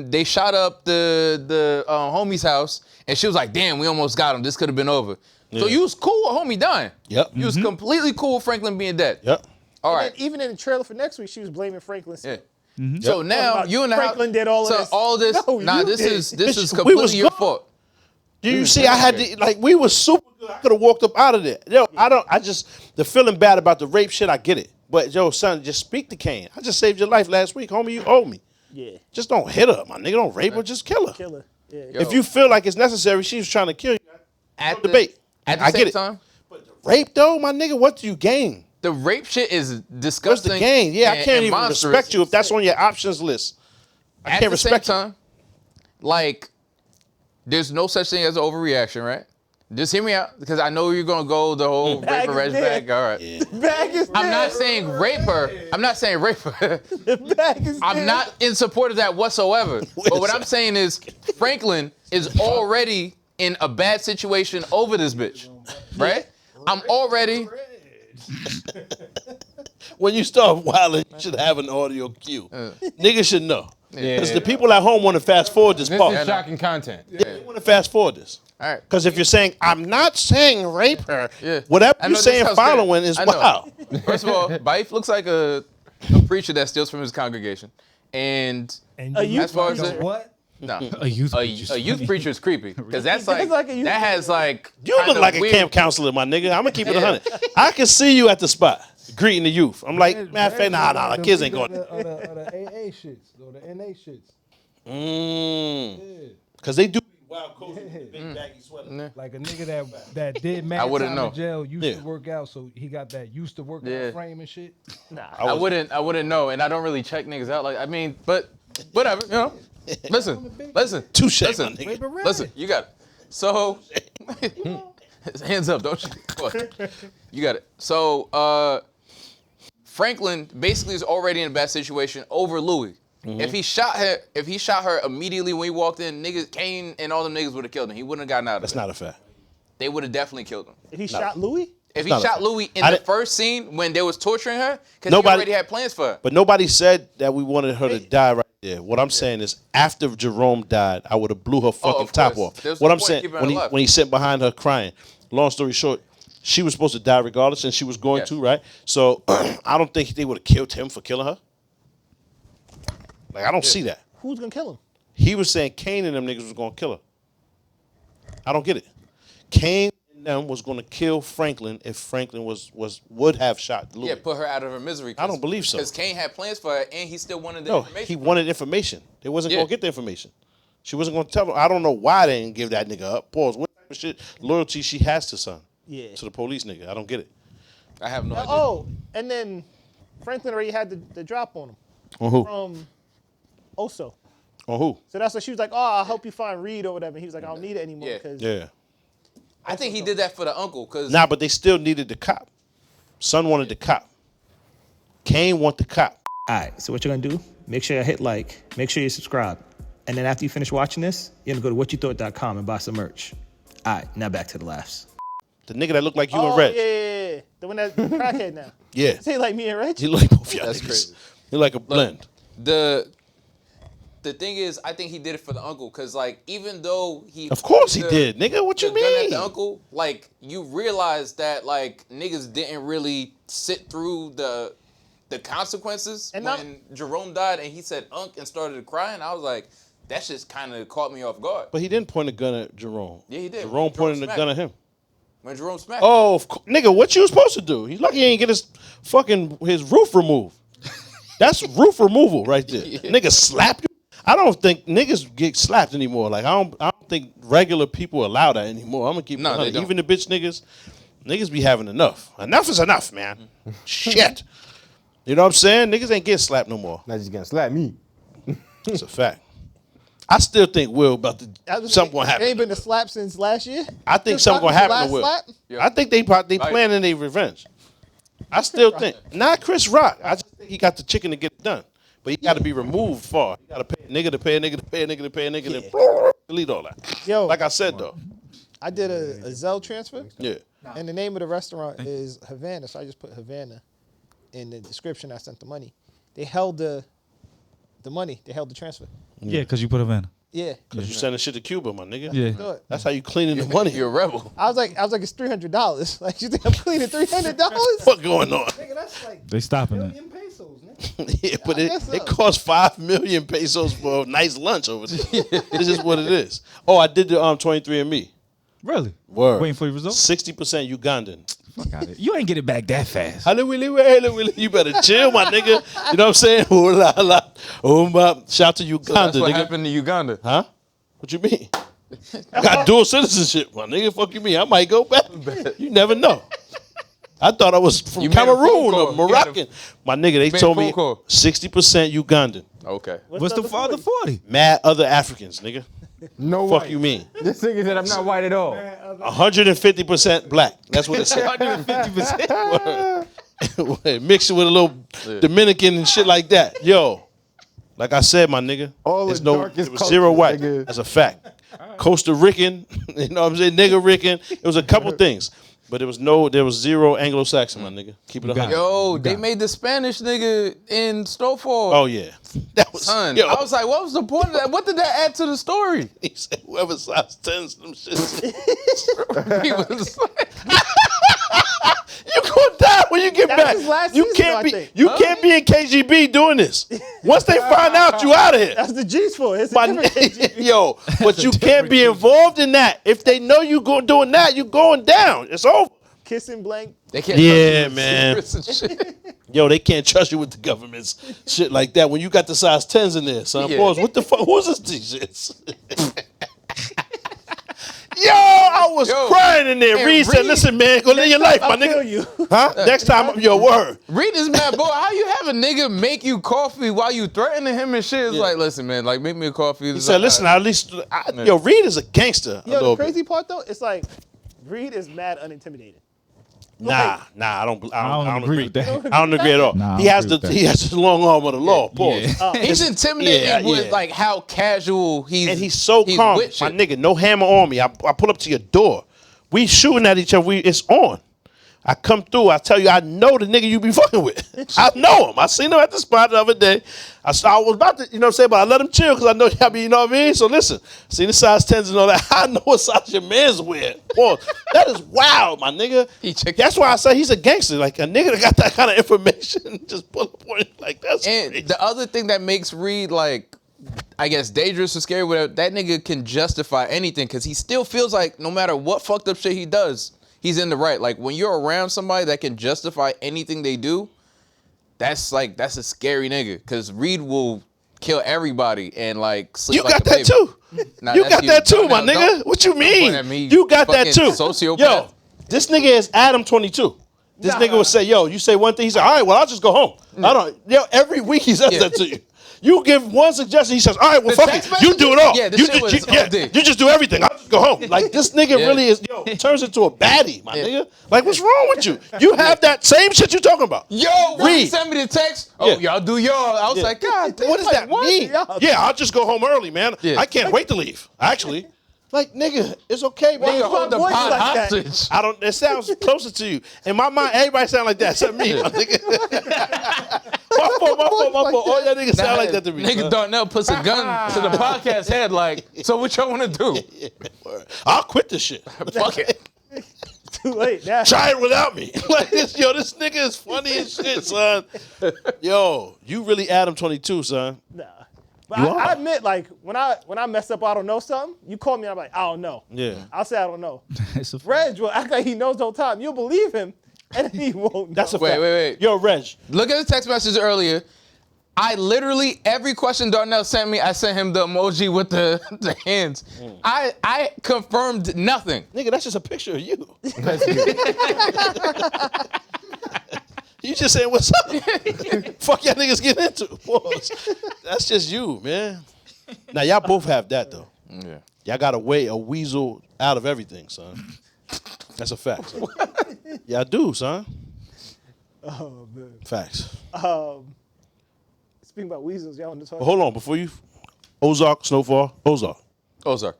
they shot up the homie's house and she was like, "Damn, we almost got him. This could have been over." So you was cool with homie dying. Yep. You was completely cool with Franklin being dead. Yep. All And right. then even in the trailer for next week, she was blaming Franklin. Yeah. still. So now about you and the Franklin did all of so this. all this. No, nah, you this did. is We completely was your gone. fault. Do you see? I had to, like, we was super good. I could have walked up out of there. Yo, the feeling bad about the rape shit, I get it. But yo, son, just speak to Kane. I just saved your life last week, homie. You owe me. Yeah. Just don't hit her, my nigga. Don't rape her. Just kill her. Killer. Yeah. Yo, If you feel like it's necessary, she was trying to kill you. at no debate. At the I same get it. time, Rape though, my nigga, what do you gain? the rape shit is What's disgusting. the gain? Yeah, I and- can't and even monstrous. respect you if that's on your options list. I At can't the same respect you. time, like, there's no such thing as an overreaction, right? Just hear me out, because I know you're gonna go the whole Bag rape her, is reg there. bag. All right. Bag is I'm not there. saying rape her. I'm not saying rape her. Bag is I'm there. not in support of that whatsoever. But what I'm saying is, Franklin is already in a bad situation over this bitch, right? I'm already. When you start wilding, you should have an audio cue. Niggas should know. Yeah. Because the people at home want to fast forward this This part. is shocking content. They want to fast forward this. All right. Because if you're saying, I'm not saying rape her, Yeah. whatever I you're know this saying sounds following great. is I know. wow. First of all, Baif looks like a preacher that steals from his congregation. And And A you youth as far as go, it- what? no, A youth a preacher's youth funny. preacher is creepy. Because that's He does like, like a youth that has like. You look kinda like a weird- camp counselor, my nigga. I'm going to keep it Yeah. 100. I can see you at the spot greeting the youth. I'm like, man, nah, the kids ain't going. The AA NA shits or the NA shits. Because they do wild coats with big baggy sweater. Like a nigga that did mad I wouldn't time know. in jail used to work out, so he got that used to work out frame and shit. Nah. I wouldn't know, and I don't really check niggas out. Like, I mean, but whatever, you know. Listen. Touche, my Listen, nigga. listen, you got it. So, hands up, don't you? You got it. So, Franklin basically is already in a bad situation over Louis. If he shot her immediately when he walked in, niggas, Kane and all them niggas would have killed him. He wouldn't have gotten out of it. That's not a fact. They would have definitely killed him. If he shot Louis? If he not a shot fact. Louis in the first scene when they was torturing her, because he Nobody- already had plans for her. But nobody said that we wanted her to die right there. What I'm saying is, after Jerome died, I would have blew her fucking of top course. off. There's What no I'm point saying, keeping her alive. when he sat behind her crying, long story short, she was supposed to die regardless, and she was going Yes. to, right? So I don't think they would have killed him for killing her. Like, I don't see that. Who's gonna kill him? He was saying Kane and them niggas was gonna kill her. I don't get it. Kane and them was gonna kill Franklin if Franklin would have shot Louis. Yeah, put her out of her misery. I don't believe so. Because Kane had plans for her, and he still wanted the No, information. he wanted information. They wasn't Yeah. gonna get the information. She wasn't gonna tell him. I don't know why they didn't give that nigga up. Pause. What type of shit loyalty she has to son? Yeah. To the police nigga. I don't get it. I have no idea. Oh, and then Franklin already had the drop on him On who? from Oso. On who? So that's why she was like, "Oh, I hope you find Reed or whatever." And he was like, "I don't need it anymore." Yeah. Because Yeah. I think he did that for the uncle, because Nah, but they still needed the cop. Son wanted the cop. Kane want the cop. All right, so what you're gonna do, make sure you hit like, make sure you subscribe. And then after you finish watching this, you're gonna go to whatyoutthought.com and buy some merch. All right, now back to the laughs. The nigga that looked like you oh and Reg. yeah, the one that's crackhead now. Yeah. Say like me and Reg. He look like both y'all That's niggas. crazy. He like a blend. The thing is, I think he did it for the uncle, because like even though he Of course he pointed did, nigga. What the you gun at mean? the uncle, like you realize that like niggas didn't really sit through the consequences. And when Jerome died and he said "unk" and started crying, I was like, that just kind of caught me off guard. But he didn't point a gun at Jerome. Yeah, he did. Jerome pointed a smacked gun him. at him. When Jerome smacked, Oh, nigga, what you was supposed to do? He's lucky he ain't get his roof removed. That's roof removal right there. Nigga slapped you. I don't think niggas get slapped anymore. Like I don't think regular people allow that anymore. I'm gonna keep it No, they 100. don't. Even the bitch niggas be having enough. Enough is enough, man. Shit. You know what I'm saying? Niggas ain't getting slapped no more. Not just gonna slap me. It's a fact. I still think Will about to something gonna It ain't happen. been a slap since last year. I think Since something gonna Rock's happen to Will. last slap? I think they planning their revenge. I still think not Chris Rock. I just think he got the chicken to get it done, but he got to be removed far. He got to pay a nigga to pay a nigga to pay a nigga to pay a nigga to delete all that. Yo, Like I said though, I did a Zelle transfer, yeah. and the name of the restaurant is Havana, so I just put Havana in the description. I sent the money. They held the money. They held the transfer. Yeah, because you put a van. Yeah. Cause you sending shit to Cuba, my nigga. Yeah. Good. That's how you cleaning the money. you're a rebel. I was like, it's $300. Like, you think I'm cleaning $300? What going on? Nigga, that's like They stopping it. million pesos, nigga. Yeah, but I guess so. it costs 5 million pesos for a nice lunch over there. This is what it is. Oh, I did the 23andMe. Really? Word. Waiting for your results? 60% Ugandan. Fuck out of here. You ain't get it back that fast. Hello, Willie. You better chill, my nigga. You know what I'm saying? Oh, la, la. Oh, my. Shout to Uganda, So that's what nigga. happened to Uganda. Huh? What you mean? I got dual citizenship, my nigga. Fuck you mean? I might go back. You never know. I thought I was from You made a phone Cameroon call. or You had a- Moroccan. My nigga, they made a told phone me call. 60% Ugandan. Okay. What's the father 40? Mad other Africans, nigga. No Fuck white. you mean? This nigga said I'm not white at all. 150% black. That's what it said. 150%. Mix it with a little Dominican and shit like that. Yo, like I said, my nigga, All there's the no darkest it was zero cultures, white. nigga. That's a fact. Costa Rican, you know what I'm saying? Nigga Rican. It was a couple things. But there was zero Anglo-Saxon, my nigga. Keep it got 100. it. Yo, they made the Spanish nigga in Snowfall. Oh yeah. That was Son, yo, I was like, what was the point of that? What did that add to the story? he said whoever size 10s them shits. He was like, You gonna die when you get That back. was last You season, can't I be think. you can't be in KGB doing this. Once they find out, you out of here. That's the G's for. It's a My different KGB. yo, but you can't be involved in that. If they know you doing that, you going down. It's over. kissing blank. They can't Yeah, trust you with man. secrets and shit. Yo, they can't trust you with the government's shit like that when you got the size 10s in there, son. Yeah. Pause. What the fuck? Who's this t-shirts? Yo, I was crying in there. and Reed said, Reed- listen, man, go live your life, my I feel nigga. you. Huh? Next time, yo, word. Reed is mad, boy. How you have a nigga make you coffee while you threatening him and shit? It's like, listen, man, like make me a coffee. He said, listen, at least, yo, Reed is a gangster. a Yo, little the bit. crazy part though, it's like Reed is mad unintimidated. Nah, I don't agree with that. I don't agree at all. Nah, I he don't has agree the with that. he has the long arm of the law. Pause. Yeah. He's intimidated with yeah. like how casual he's And he's so calm. with My shit. nigga, no hammer on me. I pull up to your door. We shooting at each other. It's on. I come through. I tell you, I know the nigga you be fucking with. I know him. I seen him at the spot the other day. I was about to, but I let him chill because I know y'all be, you know what I mean? So listen, seen the size 10s and all that. I know what size your man's wear. Boy, that is wild, my nigga. That's why I say he's a gangster. Like a nigga that got that kind of information, just pull up on him like that's And crazy. the other thing that makes Reed like, I guess, dangerous or scary, whatever, that nigga can justify anything because he still feels like no matter what fucked up shit he does, he's in the right. Like when you're around somebody that can justify anything they do, that's a scary nigga because Reed will kill everybody and like sleep You like got a that baby. too. Nah, You that's got that too, my Don't- nigga. What you don't point mean? at me, You got that fucking too. sociopath. Yo, this nigga is Adam 22. This nigga would say, yo, you say one thing, he said, all right, well, I'll just go home. Every week he says that to you. You give one suggestion, he says, all right, well, The fuck text it. You do it all. message? Yeah, this you, shit was OD. you just do everything. I'll just go home. Like, this nigga really is, turns into a baddie, my nigga. Like, what's wrong with you? You have that same shit you talking about. Yo, when he Reed. sent me the text, y'all do y'all. I was like, God damn, What does that mean? Yeah, I'll just go home early, man. Yeah. I can't wait to leave, actually. Like, nigga, it's okay, man. Nigga, hold the voice pot like that? hostage. I don't. It sounds closer to you. In my mind, everybody sound like that except me. My nigga. my fault. All y'all niggas sound like that to me. Nigga son. Darnell puts a gun to the podcast head like, so what y'all want to do? I'll quit this shit. Fuck it. Too late now. Try it without me. Like this, this nigga is funny as shit, son. Yo, you really Adam 22, son. Nah. But I admit, like, when I mess up, I don't know something. You call me, I'm like, I don't know. Yeah. I'll say I don't know. It's a Reg will act like he knows the whole time. You'll believe him, and then he won't know. That's a fact. Wait. Yo, Reg. Look at the text message earlier. I literally, every question Darnell sent me, I sent him the emoji with the hands. I confirmed nothing. Nigga, that's just a picture of you. You just saying what's up. Fuck y'all niggas get into. Pause. That's just you, man. Now y'all both have that though. Yeah. Y'all got a weasel out of everything, son. That's a fact. Son. Y'all do, son. Oh, man. Facts. Speaking about weasels, y'all want to talk? But hold on, before you, Ozark, Snowfall, Ozark. Ozark.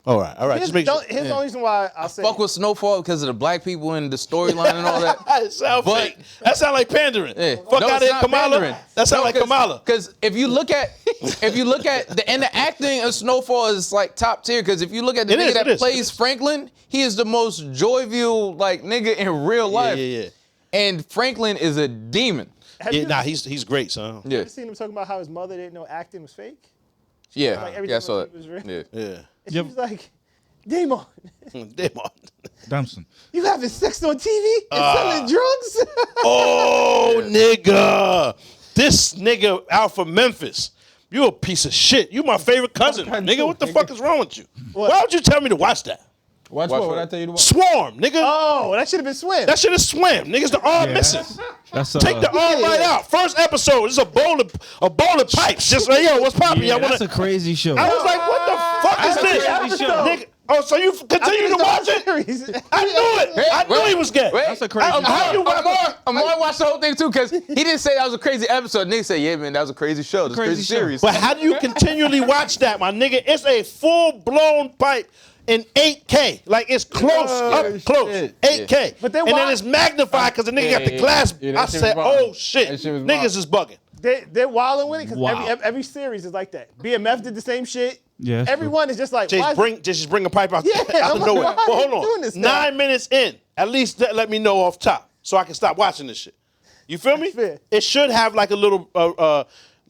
All right. Here's Just make sure. the only reason why I'll say Fuck with Snowfall because of the black people and the storyline and all that. That sound But- fake. That sound like pandering. Yeah. Fuck No, out it's of not Kamala. pandering. That sound like Kamala. Because if you look at the acting of Snowfall is like top tier. Because if you look at the It nigga is, that it is. plays Franklin, he is the most jovial like nigga in real life. Yeah. And Franklin is a demon. Have you He's great, son. Yeah, ever seen him talking about how his mother didn't know acting was fake? yeah, Like, everything yeah. I saw was real. that. Yeah. Yeah. And she was like, Damon, Damon. Damson. you having sex on TV and selling drugs? Oh, nigga. This nigga out from Memphis. You a piece of shit. You my favorite cousin. Nigga, what the fuck is wrong with you? Why would you tell me to watch that? Watch what? What I tell you to watch? Swarm, nigga. Oh, that should have been Swim. That shit is swim. Niggas, the arm missing. That's Take the arm right out. First episode, it's a bowl of pipes. Just like, yo, what's poppin'? Yeah, Y'all that's wanna... a crazy show. I was like, what the fuck is this? crazy show. Nigga, oh, so you continue to watch it? I knew it. I knew he was gay. Wait, That's a crazy How you Amar watched the whole thing too because he didn't say that was a crazy episode. Nigga said, yeah, man, that was a crazy show. This crazy show. series. But how do you continually watch that, my nigga? It's a full-blown pipe in 8K. Like, it's close, up close. shit. 8K. But then and then why- it's magnified because the nigga got the glass. Yeah, I that shit said, was wild. oh, shit. That shit was Niggas wild. is bugging. They're wilding with it because Wow. every series is like that. BMF did the same shit. Yeah, that's Everyone is just like, why Just bring a pipe out, Yeah, out I'm of like, nowhere. why But are hold you on. doing this now? 9 minutes in, at least let me know off top so I can stop watching this shit. You feel me? Fair. It should have like a little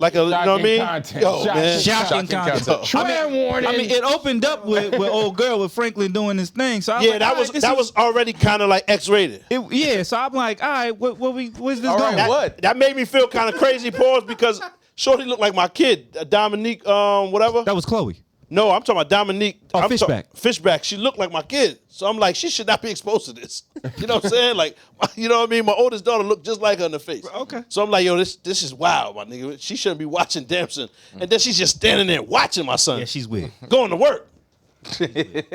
Like a, you know what I mean? Content. Yo, man. Shocking content. Swear warning. I mean, it opened up with old girl with Franklin doing his thing. So I was Yeah, like, that all right, was this is- already kind of like X-rated. Yeah, so I'm like, all right, where's this All going? right, what? That made me feel kind of crazy, pause, because Shorty looked like my kid, Dominique, whatever. That was Chloe. No, I'm talking about Dominique. Oh, I'm Fishback. Fishback. She looked like my kid. So I'm like, she should not be exposed to this. You know what I'm saying? Like, you know what I mean? My oldest daughter looked just like her in the face. Okay. So I'm like, yo, this is wild, my nigga. She shouldn't be watching Damson. And then she's just standing there watching my son. Yeah, she's weird. Going to work.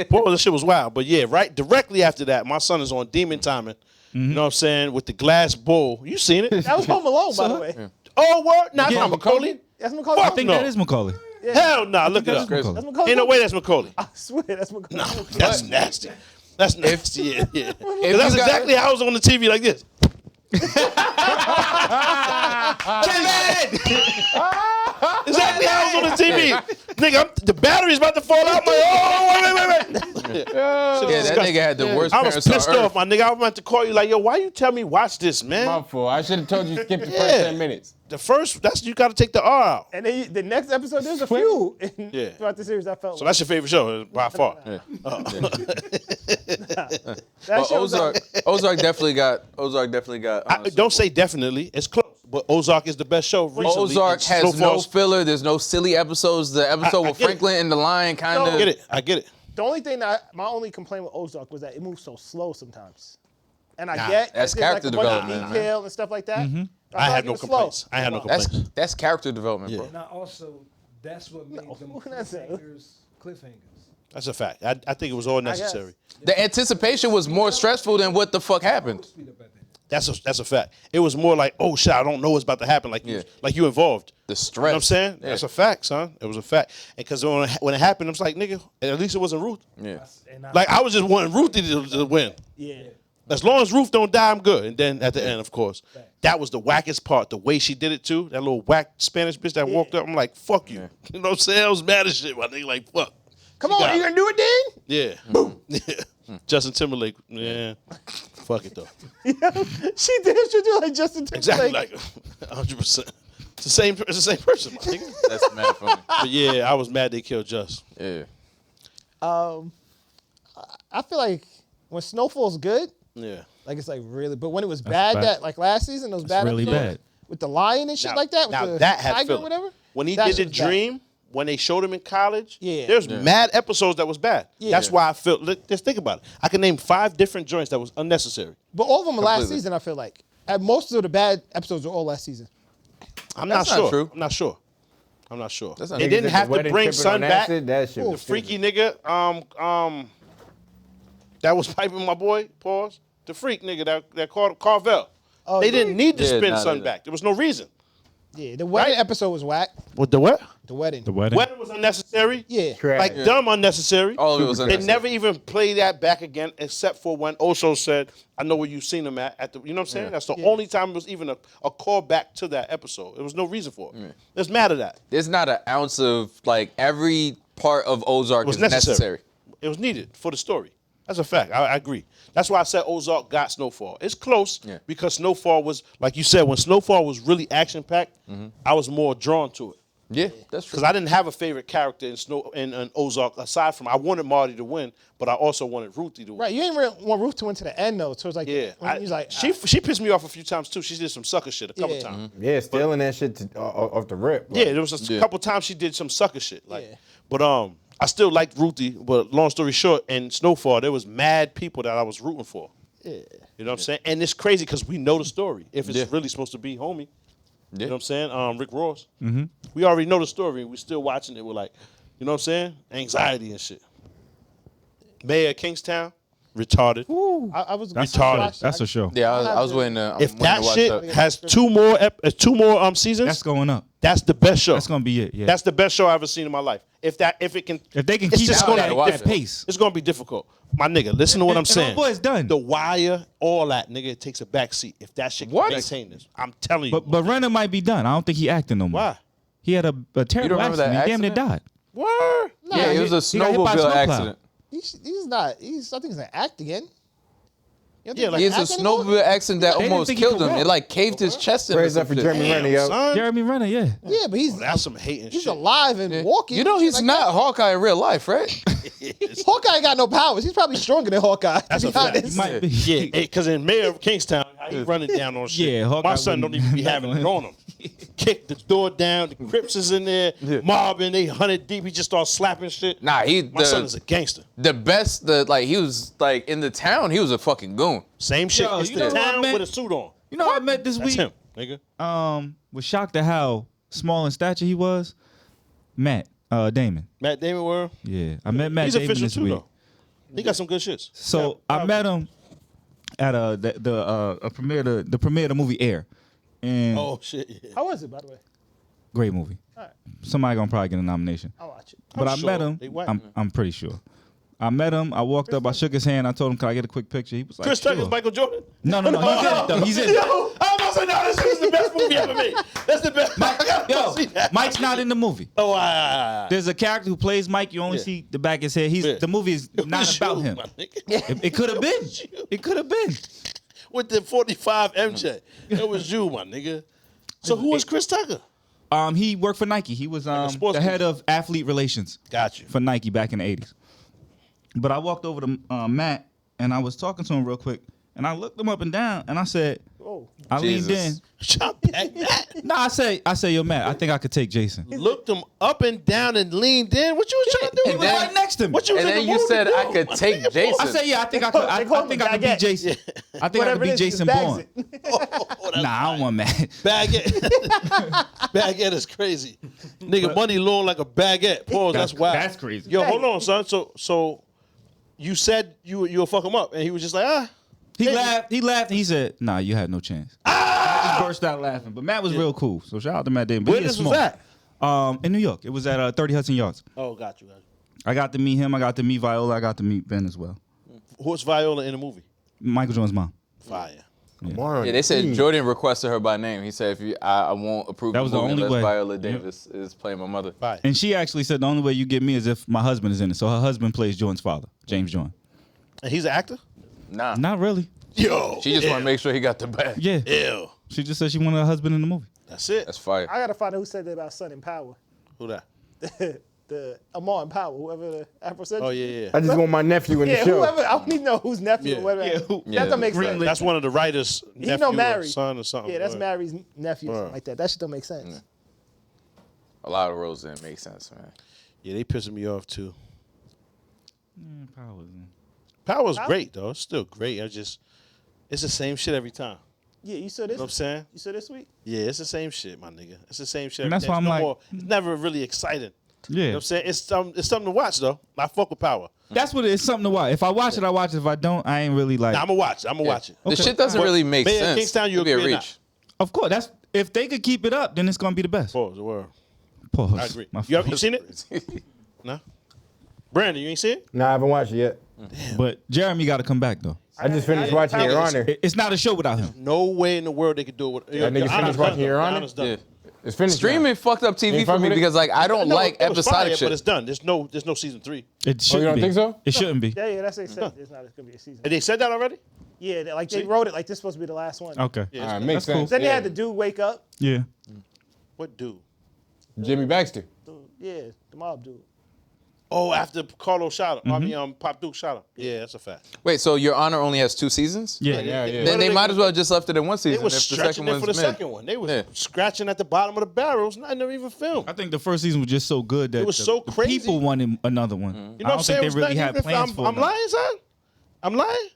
Boy, this shit was wild. But yeah, right directly after that, my son is on demon timing. You know what I'm saying? With the glass bowl. You seen it? That was Home Alone, by the way. Oh, word? Nah, it's Yeah, not Macaulay. That's Macaulay. Fuck I think no. that is Macaulay. Hell nah, look it That up. is Macaulay. That's Macaulay. Ain't no way that's Macaulay. I swear that's Macaulay. No, that's nasty. That's nasty. Yeah. 'Cause you that's got- exactly how I was on the TV like this. Exactly how I was on the TV. Nigga, the battery's about to fall out. My wait. Yeah, that nigga had the worst I was parents on pissed earth. off, my nigga. I was about to call you like, yo, why you tell me watch this, man? My fault. I should have told you to skip the first Yeah. 10 minutes. The first, you got to take the R out. And then the next episode, there's a few Yeah. throughout the series I felt. So that's your favorite show by far. that But show was Ozark definitely got. Don't say definitely. It's close. But Ozark is the best show recently. Ozark and has no Snowfall's- filler. There's no silly episodes. The episode I with get it. Franklin and the Lion kind I of. get it. I get it. The only thing my only complaint with Ozark was that it moved so slow sometimes. And I Nah, get that's that there's character like a bunch of development, man. detail and stuff like that. I felt had like no it was slow. complaints. I had no complaints. That's character development, bro. Now also, that's what made them that's it. cliffhangers. That's a fact. I think it was all necessary. The anticipation was more stressful than what the fuck happened. That's a fact. It was more like, oh shit, I don't know what's about to happen. Like you involved. The stress. You know what I'm saying? Yeah. That's a fact, son. It was a fact. And because when it happened, I was like, nigga, at least it wasn't Ruth. Yeah. Like I was just wanting Ruth to win. Yeah. As long as Ruth don't die, I'm good. And then at the end, of course, that was the wackest part. The way she did it too. That little whack Spanish bitch that walked up. I'm like, fuck you. You know what I'm saying? I was mad as shit. My nigga, like, fuck. Come on, you gonna do it then? Yeah. Boom. Yeah. Justin Timberlake. Yeah. Fuck it though. She did. She do like Justin Timberlake. Exactly. Like 100%. It's the same person, my nigga. That's mad funny. But yeah, I was mad they killed Just. Yeah. I feel like when Snowfall's good, Yeah. like it's like really. But when it was bad, bad. that like last season, those bad really episodes bad. with the lion and shit Now- like that. With now the that had tiger filler. or whatever. When he that did the shit was bad. dream, when they showed him in college, Yeah. there's mad episodes that was bad. Yeah. That's why I feel. Just think about it. I can name 5 different joints that was unnecessary. But all of them were last Completely. season. I feel like most of the bad episodes were all last season. I'm That's not not sure. true. I'm not sure. That's not They true. didn't have to bring son back. That shit The was freaky nigga, that was piping my boy. Pause. The freak nigga that called Carvel. Oh, They yeah. didn't need to Yeah, spin nah, son they back. There was no reason. Yeah, the wedding episode was whack. What the what? The wedding. The wedding. Wedding was unnecessary. Yeah. Trash. Like dumb unnecessary. All of it was They unnecessary. never even play that back again, except for when Oso said, "I know where you've seen him at the." You know what I'm saying? That's the only time it was even a callback to that episode. There was no reason for it. There's mad at that. There's not an ounce of like every part of Ozark It was is necessary. It was needed for the story. That's a fact. I agree. That's why I said Ozark got Snowfall. It's close because Snowfall was, like you said, when Snowfall was really action packed, I was more drawn to it. Yeah, that's true. Because I didn't have a favorite character in Ozark aside from I wanted Marty to win, but I also wanted Ruthie to win. Right, you didn't really want Ruth to win to the end though. So it's like, Yeah, when he's like, she pissed me off a few times too. She did some sucker shit a couple Yeah. times. Yeah, stealing that shit off the rip. Like, Yeah, there was a couple times she did some sucker shit. Like, Yeah. but I still liked Ruthie. But long story short, in Snowfall, there was mad people that I was rooting for. yeah. You know what I'm saying? And it's crazy because we know the story. If it's really supposed to be homie, you know what I'm saying? Rick Ross. We already know the story. And we still watching it. We're like, you know what I'm saying? Anxiety and shit. Mayor of Kingstown, retarded. I was That's retarded. That's a show. Yeah, I was waiting. I'm If waiting that to watch shit that. has two more seasons, That's going up. that's the best show. That's gonna be it. Yeah. That's the best show I've ever seen in my life. If they can If it's just gonna that be watch difficult. pace. It's gonna be difficult. My nigga, listen to what I'm And saying. my boy's done. The Wire, all that, nigga, it takes a back seat. If that shit can What? maintain this, I'm telling you. But Renner might be done. I don't think he acting no more. Why? He had a terrible remember that accident. He damn near accident? died. Word. Yeah, it was a he got hit by a snowmobile snowplow. accident. He's not. I think he's gonna act again. Yeah, like He has a snowmobile accident that didn't almost think he killed could him. walk. It like caved his chest in. or Praise up some for shit. Jeremy Renner, yo. son. Jeremy Renner, yeah. Yeah, but he's That's some hating he's shit. alive and walking. You know shit he's like not Hawkeye in real life, right? that. Hawkeye ain't got no powers. He's probably stronger than Hawkeye. That's To a be fact. honest. Might be. Yeah, because in Mayor of Kingstown, how he running down on shit. Yeah, Hawkeye My son don't wouldn't even be back having on it him. on him. Kick the door down. The Crips is in there, mobbing. They 100 deep. He just starts slapping shit. Nah, My son is a gangster. the best. He was like in the town. He was a fucking goon. Same shit. Yo, It's you the know what I town meant? with a suit on. You know what I met this That's week? him, nigga. Was shocked at how small in stature he was. Matt Damon. Matt Damon, were. Yeah, I met Matt He's Damon official this too, week. though. He got some good shits. So Yeah, I met him at a premiere the premiere of the movie Air, and Oh shit. Yeah. How was it, by the way? great movie. Alright. Somebody gonna probably get a nomination. I'll watch it. But I sure met him. they whack. I'm pretty sure. I met him. I walked up. I shook his hand. I told him, "Can I get a quick picture?" He was like, Chris sure. Tucker's Michael Jordan. No. He's in it though. He's in it. Yo, I'm about to say, no, this is the best movie ever made. That's the best. I gotta Yo, see that. Mike's not in the movie. Oh, aye. There's a character who plays Mike. You only Yeah. see the back of his head. Yeah. The movie is It not was about you, him. my nigga. It could have been. It could have been. With the 45 MJ. It was you, my nigga. So who was Chris Tucker? He worked for Nike. He was sports the head of athlete relations Got you. for Nike back in the 80s. But I walked over to Matt and I was talking to him real quick, and I looked him up and down and I said, Oh, I leaned in. Jesus. Shot back that. No, I say, yo, Matt, I think I could take Jason. Looked him up and down and leaned in. What you was trying to do? He And was then- right next to me. What you was And in then the you movie said I doing, could my take nigga? Jason. I said, yeah, I think I could. They I call him think I could beat Baguette. Jason. I think I could whatever it beat is, Jason just bags Bourne. it. Oh, that's Nah, I don't want Matt. Baguette. Baguette is crazy. Nigga, money long like a baguette. Pause. That's wild. That's crazy. Yo, hold on, son. So you said you'll fuck him up, and he was just like, ah. He laughed. And he said, "Nah, you had no chance." I just burst out laughing. But Matt was real cool. So shout out to Matt Damon. But Where he is this was small. at? In New York. It was at 30 Hudson Yards. Oh, got you. I got to meet him. I got to meet Viola. I got to meet Ben as well. Who's Viola in the movie? Michael Jordan's mom. Fire. Yeah, they said Jordan requested her by name. He said, I won't approve That was the movie only unless way. Viola Davis is playing my mother. Fire. And she actually said the only way you get me is if my husband is in it. So her husband plays Jordan's father, James Jordan. And he's an actor? Nah. Not really. Yo. She just want to make sure he got the bag. Yeah. Ew. She just said she wanted her husband in the movie. That's it. That's fire. I gotta find out who said that about Son in Power. Who that? The Amar in Power, whoever the Afro said. Oh, yeah. I just want my nephew in the Yeah, show. whoever. I don't even know whose nephew Yeah. or whatever. Yeah, who- That don't make sense. That's one of the writers' He nephew know or Mary. son or something. Yeah, that's Word. Mary's nephew or Word. something like that. That shit don't make sense. A lot of roles didn't make sense, man. Yeah, they pissing me off, too. Powers. Power's great, though. It's still great. It's the same shit every time. Yeah, you saw You know this. what I'm saying? You saw this week. Yeah, it's the same shit, my nigga. It's the same shit. And every that's day. why It's I'm like- more, it's never really exciting. You know Yeah. what I'm saying? It's something to watch, though. I fuck with Power. That's what it is. Something to watch. If I watch it, I watch it. If I don't, I ain't really like. Nah, I'm going to watch it. I'm going to watch it. The Okay. shit doesn't But really make Mayor of sense. Kingstown, you It'd be a agree or reach. Of course, that's if they could keep it up, then it's gonna be the best. Pause the word. Pause. I agree. My You seen it? No? Brandon, you ain't see it? Nah, I haven't watched it yet. But Jeremy got to come back though. I just finished watching Your Honor. It's not a show without him. No way in the world they could do it. With, That nigga finished watching Your Honor? Yeah. It's finished. now. Streaming fucked up TV Ain't for fuck me with it? because like I don't like it was episodic fire, shit. but it's done. There's no season 3. It shouldn't don't be. think so? It shouldn't be. Yeah, that's what they said. It's not. It's gonna be a season. And they said that already? Yeah, like they wrote it like this is supposed to be the last one. Okay. Yeah. All right, makes That's cool. sense. Then they had the dude wake up. Yeah. What dude? Jimmy Baxter. Dude, yeah, the mob dude. Oh, after Carlo shot him. I mean, Pop Duke shot him. Yeah, that's a fact. Wait, so Your Honor only has 2 seasons? Yeah. Yeah, yeah. Then they What might are as well just left it in one They season. was if the stretching second it one's for the mid. second one. They was Yeah. scratching at the bottom of the barrels. I never even filmed. I think the first season was just so good that It was so the crazy. people wanted another one. You know I what don't I'm saying? think they really had plans for I'm it. lying, son? I'm lying?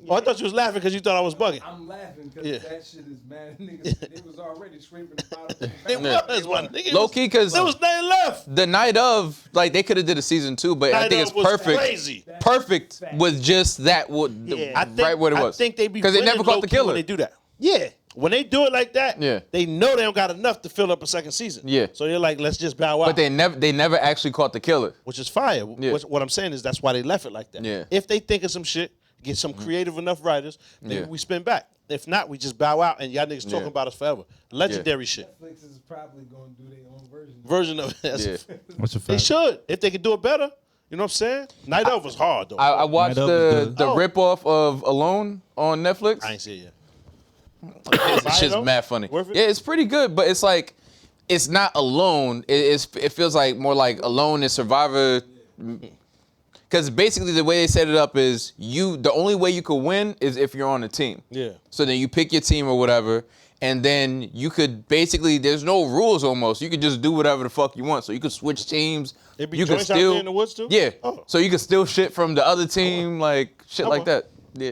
Oh, I thought you was laughing because you thought I was bugging. I'm laughing because Yeah. that shit is mad. Niggas, they was already scraping the bottom. It was one nigga. Low key, because There was nothing left. the night of, like they could have did a season 2, but I Night think of it's was perfect. crazy. Perfect with just that. I think, right what it was. I think they be because they never winning caught the low-key killer. when they do that. Yeah. When they do it like that, Yeah. they know they don't got enough to fill up a second season. Yeah. So they're like, let's just bow out. But they never actually caught the killer. Which is fire. Yeah. What I'm saying is that's why they left it like that. Yeah. If they think of some shit, get some creative enough writers, maybe Yeah. we spin back. If not, we just bow out and y'all niggas talking Yeah. about us forever. Legendary shit. Netflix is probably going to do their own version. Version of it. Yeah. What's the They fact? should. If they could do it better. You know what I'm saying? Night Of was hard though. I watched Night Of the ripoff of Alone on Netflix. I ain't see it yet. This shit's mad funny. Worth it? Yeah, it's pretty good, but it's like it's not Alone. It feels like more like Alone is Survivor. Because basically the way they set it up is the only way you could win is if you're on a team. Yeah. So then you pick your team or whatever, and then you could basically there's no rules almost. You could just do whatever the fuck you want. So you could switch teams. There be You could joints out there in the woods too? Yeah. Oh. So you could steal shit from the other team, like shit like that. Yeah.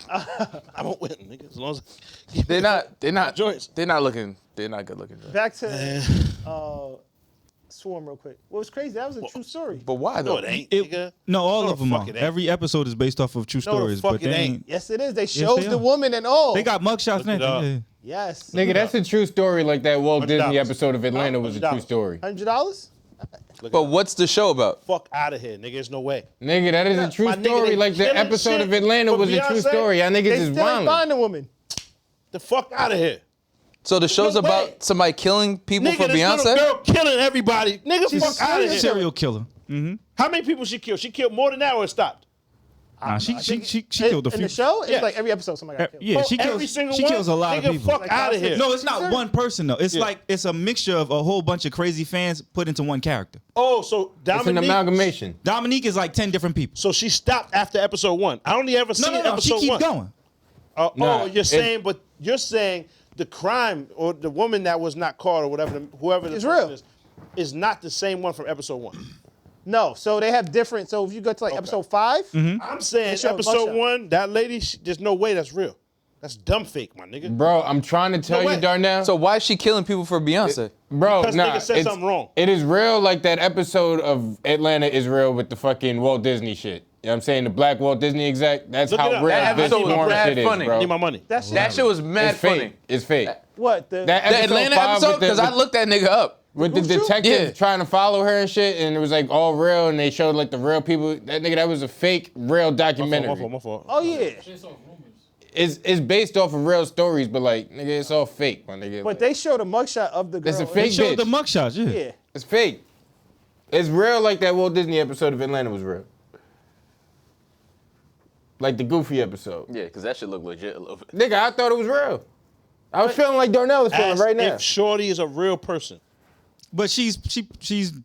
I won't win, nigga. As long as They're not joints. They're not good looking. Back to Swarm real quick. What was crazy? That was a true story. But why No, though? it ain't, nigga. No, all No, of them the are. fuck it ain't. Every episode is based off of true No, the stories, fuck but it they ain't. ain't. Yes, it is. They shows they the are. woman and all. They got mugshots Look it up. now. Yes. Nigga, that's a true story. Like that Walt Disney $100. episode of Atlanta was a true $100. story. $100? But what's the show about? Fuck out of here, nigga. There's no way. Nigga, that is a true My nigga, story. they Like the killing episode shit of Atlanta for was a true Beyonce. story. Y'all niggas They is still ain't wildin'. find the woman. The fuck out of here. So the show's No way. about somebody killing people Nigga, for this Beyonce? little girl killing everybody. Nigga, fuck out of here. Serial killer. Mm-hmm. How many people she killed? She killed more than that or it stopped? Nah, she killed a In few. the show, Yeah. it's like every episode somebody got killed. Yeah, she every kills. single She one? kills a lot Nigga, of people. fuck out of here. No, it's not one person though. It's Yeah. like it's a mixture of a whole bunch of crazy fans put into one character. Oh, so It's an Dominique. amalgamation. Dominique is like 10 different people. So she stopped after episode 1. I only ever No, seen no, no. She episode keeps 1. going. Nah, You're saying, but you're saying the crime or the woman that was not caught or whatever, whoever the It's person real. is not the same one from episode 1. No, so they have different. So if you go to like episode 5, I'm saying show episode Buckshot. 1, that lady, there's no way that's real. That's dumb fake, my nigga. Bro, I'm trying to tell No you, way. Darnell. So why is she killing people for Beyonce? Bro, Because nah, nigga said something wrong. It is real like that episode of Atlanta is real with the fucking Walt Disney shit. You know what I'm saying? The black Walt Disney exec. That's Look it how up. real That this episode was Swarm mad shit is, funny. bro. I need my money. That shit was mad It's fake. funny. It's fake. what? That The episode Atlanta 5 episode? with the- Because I looked that nigga up. with the Who's you? detective Yeah. trying to follow her and shit, and it was like all real, and they showed like the real people. That nigga, that was a fake, real documentary. My fault. Oh yeah, It's based off of real stories, but like nigga, it's all fake, my nigga. but they showed a mugshot of the girl. It's a They fake showed the bitch. mugshots, yeah. Yeah, It's fake. It's real like that Walt Disney episode of Atlanta was real. Like the Goofy episode. Yeah, because that shit looked legit a little bit. Nigga, I thought it was real. I was feeling like Darnell is feeling Ask right now. if Shorty is a real person. But she's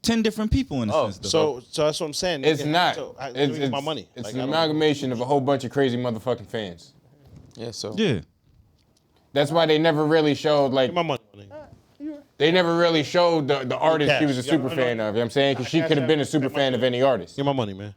10 different people in a sense. Though. So that's what I'm saying. It's nigga. not. So let It's me get my money. It's Like, an I don't- amalgamation of a whole bunch of crazy motherfucking fans. Yeah, so. Yeah. That's why they never really showed like Get my money. my nigga. they never really showed the artist she was a Cash. super Yeah, fan of. You know what I'm saying? Because she Cash could have been a out. super Get my fan of any artist. Get my money, man.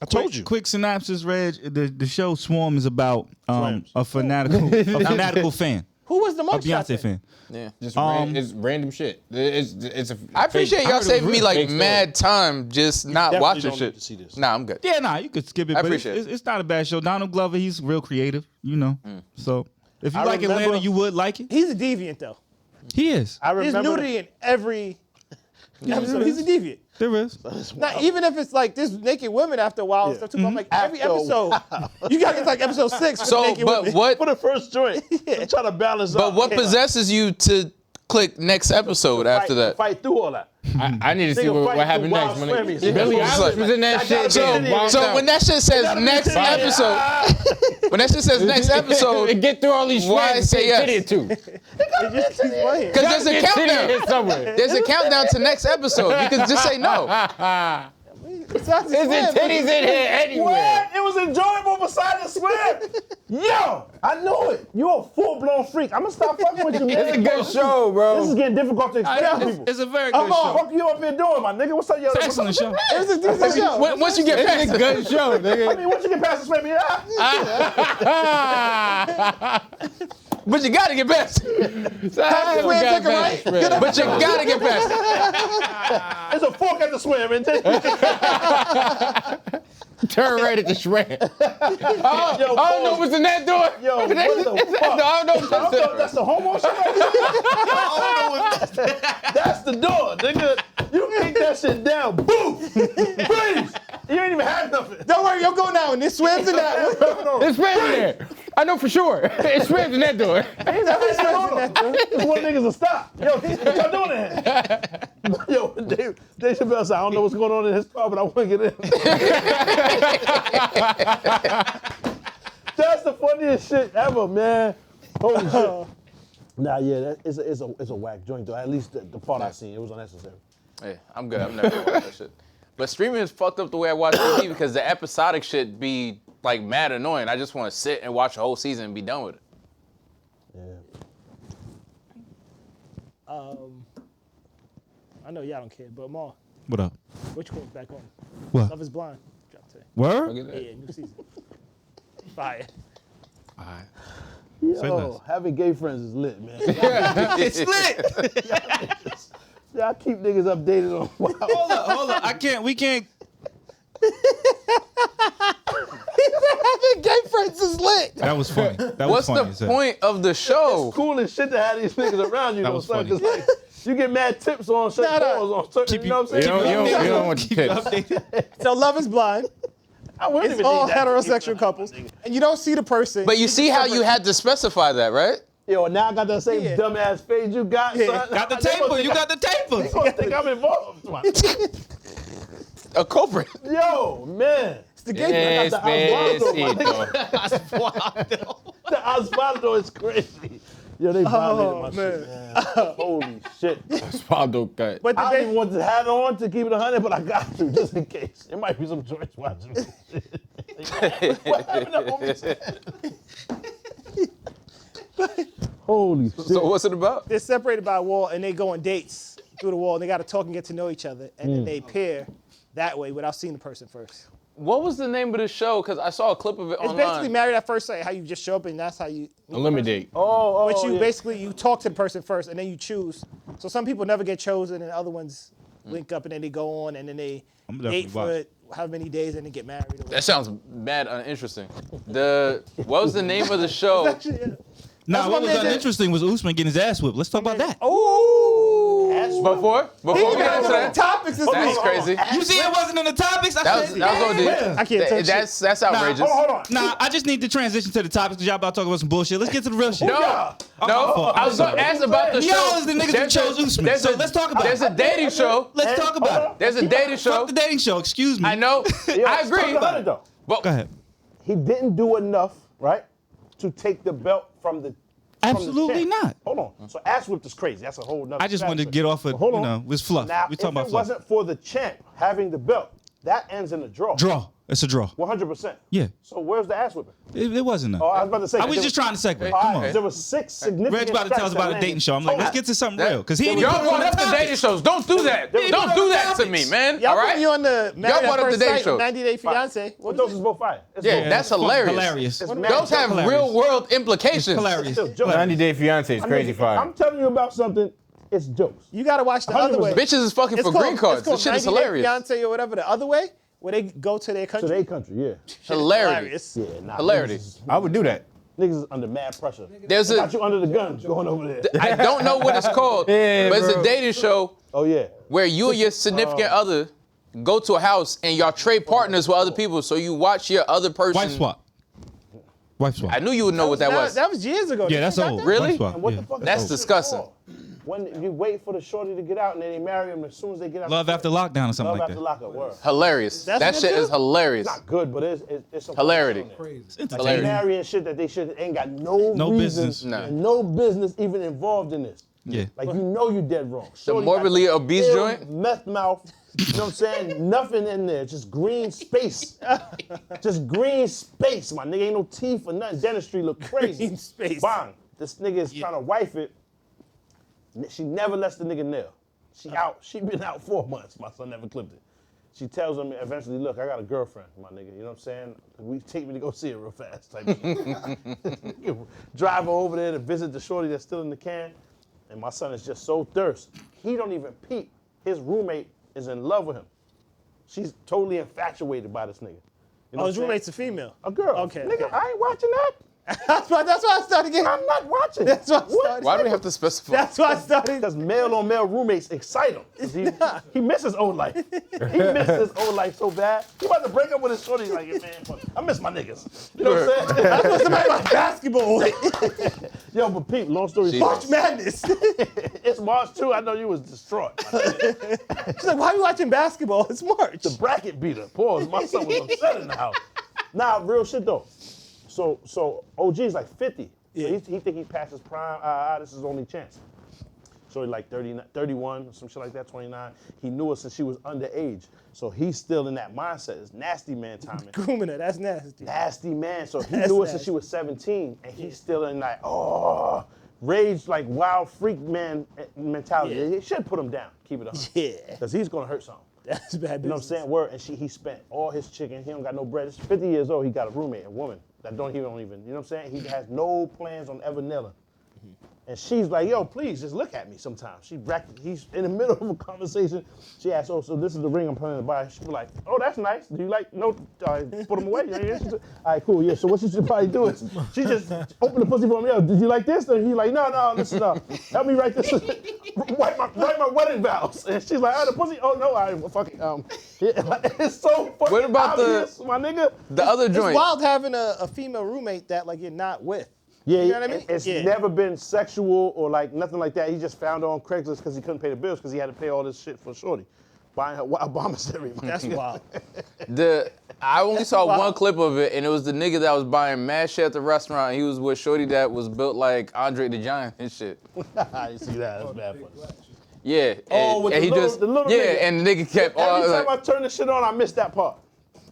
I told you. Quick synopsis, Reg. The show Swarm is about Swams. a fanatical fan, who was the a mugshot? Beyonce then? fan. Yeah. Just it's random shit. It's a. I appreciate fake- y'all saving me like fake story. mad time just not definitely watching don't need shit. to see this. Nah, I'm good. Yeah, nah, you could skip it. I But appreciate it's not a bad show. Donald Glover, he's real creative, you know. So if you I like remember- Atlanta, you would like it. He's a deviant though. He is. I There's remember. nudity in every episode. He's a deviant. There is. Not even if it's like this naked women after a while and Yeah. stuff too. But I'm like every After a episode, you gotta get to like episode 6 with So, naked but women. what? For the first joint. I'm trying to balance But out. what possesses you to click next episode after that? Fight through all that. I need to see Nigga what fight happened through next. wild When swimming. Billy Yeah. Eilish was in that shit. So, getting wild so out. when that shit says next episode, when that shit says next and episode, get through all these Why shreds say and yes? get it to. It just keeps playing. because there's a Get titty in countdown. here somewhere. There's a countdown to next episode. You can just say no. Besides the There's swim, titties in here anywhere. What? It was enjoyable beside the swim. Yo, I knew it. You a full-blown freak. I'm gonna stop fucking with you, man. It's a good show, bro. This is getting difficult to explain to people. It's a very Come good on, show. fuck you up here doing, my nigga. What's up, yo? It's an excellent show. It was a decent show. Once you get It's past a it. good show, I nigga. mean, once you get past the swim, But you gotta get past it. Halfway, take a right. But you gotta get past it. there's a fork at the swim, and Turn right at the shred. I don't know what's in that door. Yo, what the fuck? I don't know what's I don't in know if that's the homo shit. I don't know if that's the door, nigga. You kick that shit down, boom, please. You ain't even had nothing. Don't worry, you'll go now. And this swims in that one. It's right there. I know for sure. It spams in that door. It's one niggas will stop. Yo, what y'all doing in here? Yo, Dave Chappelle said, I don't know what's going on in his car, but I want to get in. That's the funniest shit ever, man. Holy shit. Nah, yeah, it's a whack joint though. At least the part I seen, it was unnecessary. Hey, I'm good. I'm never gonna watch that shit. But streaming is fucked up the way I watch TV because the episodic shit be like mad annoying. I just want to sit and watch a whole season and be done with it. I know y'all don't care, but Ma, What up? which one's back on? What? Love is Blind. Drop today. Word? Yeah, new season. Fire. All right. Yo, less. having gay friends is lit, man. It's lit. Y'all keep niggas updated on wow. Hold up. We can't. Having gay friends is lit. That was funny. That was What's funny. the as hell. point of the show? It's cool as shit to have these niggas around you, That though, was son. funny. Cause like, you get mad tips on certain calls on certain, you know what I'm saying? You don't want the tips. Updated. So Love is Blind. I wouldn't It's even all need that. heterosexual couples, and you don't see the person. But you see how you had to specify that, right? Yo, now I got that same Yeah. dumbass fade you got, son. Got the They gonna taper. think You got the They taper. gonna think I'm involved. A culprit. Yo, man. It's the gay friend. The Osvaldo is crazy. Yo, they violated my shit, man. Holy shit. Osvaldo cut. But I the don't gay, even want the hat on to keep it 100, but I got to, just in case. It might be some joints watching this shit. What happened to homie? Holy shit. So what's it about? they're separated by a wall, and they go on dates through the wall, and they got to talk and get to know each other, and then they pair that way without seeing the person first. What was the name of the show? Because I saw a clip of it It's online. basically Married at First Sight, how you just show up and that's how you meet the person. Eliminate. But you yeah. basically, you talk to the person first and then you choose. So some people never get chosen and other ones link up and then they go on and then they I'm date definitely for how many days and then get married. Or That sounds mad uninteresting. What was the name of the show? Nah, That's what what was they did. uninteresting was Usman getting his ass whipped. Let's talk about that. Before we get into that, topics this that's week. crazy. You see, it wasn't in the topics. I That was said, OD. I can't touch That's outrageous. Hold on. Nah, I just need to transition to the topics because y'all about to talk about some bullshit. Let's get to the real shit. No, my no. fault. I was going to ask about the show. Y'all is the niggas that chose Usman. So let's talk about There's it. a dating show. Let's talk about it. There's a dating show. Fuck the dating show. Excuse me. I know. I agree. Though. But Go ahead. He didn't do enough, right, to take the belt from the Absolutely champ. not. Hold on. So ass whipped is crazy. That's a whole nother. I just wanted to factor. get off of, But hold you on. know, it's fluff. Now, We if talking about it fluff. wasn't for the champ having the belt, that ends in a draw. Draw. It's a draw. 100%. Yeah. So where's the ass whipping? It wasn't Oh, though. I was about to say. I was just trying to segue. All Come right, on. there was 6 significant. Reg's about to tell us strikes about that a dating show. I'm like, landed. let's get to something real. Because he didn't y'all even put brought on up the topics. dating shows. Don't do that. They Don't brought do up that to topics. me, man. Y'all All put right? me on the Married brought at up the First dating Sight, show. 90 Day Fiance. What Those is is it? both fire. It's Yeah, both- that's fucking hilarious. Hilarious. It's Those have Hilarious. real world implications. Hilarious. Still jokes. 90 Day Fiance is crazy fire. I'm telling you about something. It's jokes. You got to watch the other way. 100%. Bitches is fucking for green cards. This shit is 90 Day hilarious. Fiance or whatever, the other way, where they go to their To country. their country, yeah. Hilarious. Yeah, nah. Hilarity. I would do that. Niggas is under mad pressure. There's Got a. you under the gun going over there. I don't know what it's called, Yeah, but it's a bro. dating show Oh yeah. where you and your significant other go to a house and y'all trade partners with other people, so you watch your other person. Wife swap. Wife swap. I knew you would know what that was. That was years ago. Yeah, You that's got old. that? Really? Wife swap. And what Yeah. the fuck? That's is that disgusting. for? When you wait for the shorty to get out and then they marry him as soon as they get out. Love after lockdown or something Love like after that. lockup. Word. Hilarious. That's That good shit too? is hilarious. Not good, but it's some Hilarity. It's They entertaining. marrying shit that they should ain't got no reason, business. Nah. and no business even involved in this. Yeah. Like you know you dead wrong. Shorty got morbidly obese ill joint? Meth mouth. You know what I'm saying? Nothing in there. Just green space. Just green space, my nigga. Ain't no teeth or nothing. Dentistry look crazy. Green space. Bang. This nigga is trying to wife it. She never lets the nigga nail. She out. She been out 4 months. My son never clipped it. She tells him eventually, look, I got a girlfriend, my nigga. You know what I'm saying? We take me to go see her real fast. Type shit. Drive her over there to visit the shorty that's still in the can. And my son is just so thirsty. He don't even peep. His roommate is in love with him. She's totally infatuated by this nigga. You know Oh, what his I'm saying? roommate's a female. A girl. Okay. Nigga, okay. I ain't watching that. That's why I started getting. I'm not watching. That's why I started. Why do we have to specify? That's why I started. Because male-on-male roommates excite him. 'Cause he misses old life. He misses old life so bad. He about to break up with his shorty. He's like, man, fuck, I miss my niggas. You know what I'm saying? That's what somebody like basketball. Yo, but Pete, long story short. March Madness. It's March 2. I know you was distraught. She's like, why are you watching basketball? It's March. The bracket beater. Pause. My son was upset in the house. Nah, real shit though. So OG is like 50. Yeah. So he think he passed his prime. This is his only chance. So he like 30, 31, some shit like that, 29. He knew her since she was underage. So he's still in that mindset. It's nasty man timing. Grooming her, that's nasty. Nasty man. So he That's knew her nasty. since she was 17, and he's still in like, rage, like wild freak man mentality. Yeah. He should put him down, keep it 100. Yeah. Because he's gonna hurt something. That's bad business. You know what I'm saying? Word. And he spent all his chicken. He don't got no bread. He's 50 years old. He got a roommate, a woman that don't even, you know what I'm saying? He has no plans on ever nailing. And she's like, yo, please just look at me sometimes. He's in the middle of a conversation. She asks, oh, so this is the ring I'm planning to buy. She's like, oh, that's nice. Do you like, no, put them away? Yeah. All right, cool, yeah. So what she should probably do is, she just opened the pussy for him. Yo, did you like this? And he's like, no, listen up. Help me write this, write my wedding vows. And she's like, oh, the pussy, oh, no, all right, well, fuck it. Yeah, it's so fucking What about obvious, my nigga. The other It's joint. wild having a female roommate that like you're not with. Yeah, You know what I mean? It's Yeah. never been sexual or like nothing like that. He just found her on Craigslist because he couldn't pay the bills because he had to pay all this shit for shorty, buying her Obama's every month. That's wild. I only saw one clip of it, and it was the nigga that was buying mad shit at the restaurant. He was with shorty that was built like Andre the Giant and shit. You see that? That's bad funny. Yeah. Oh, with and the he little- just the little yeah, nigga. and the nigga kept Every time like, I turn the shit on, I miss that part.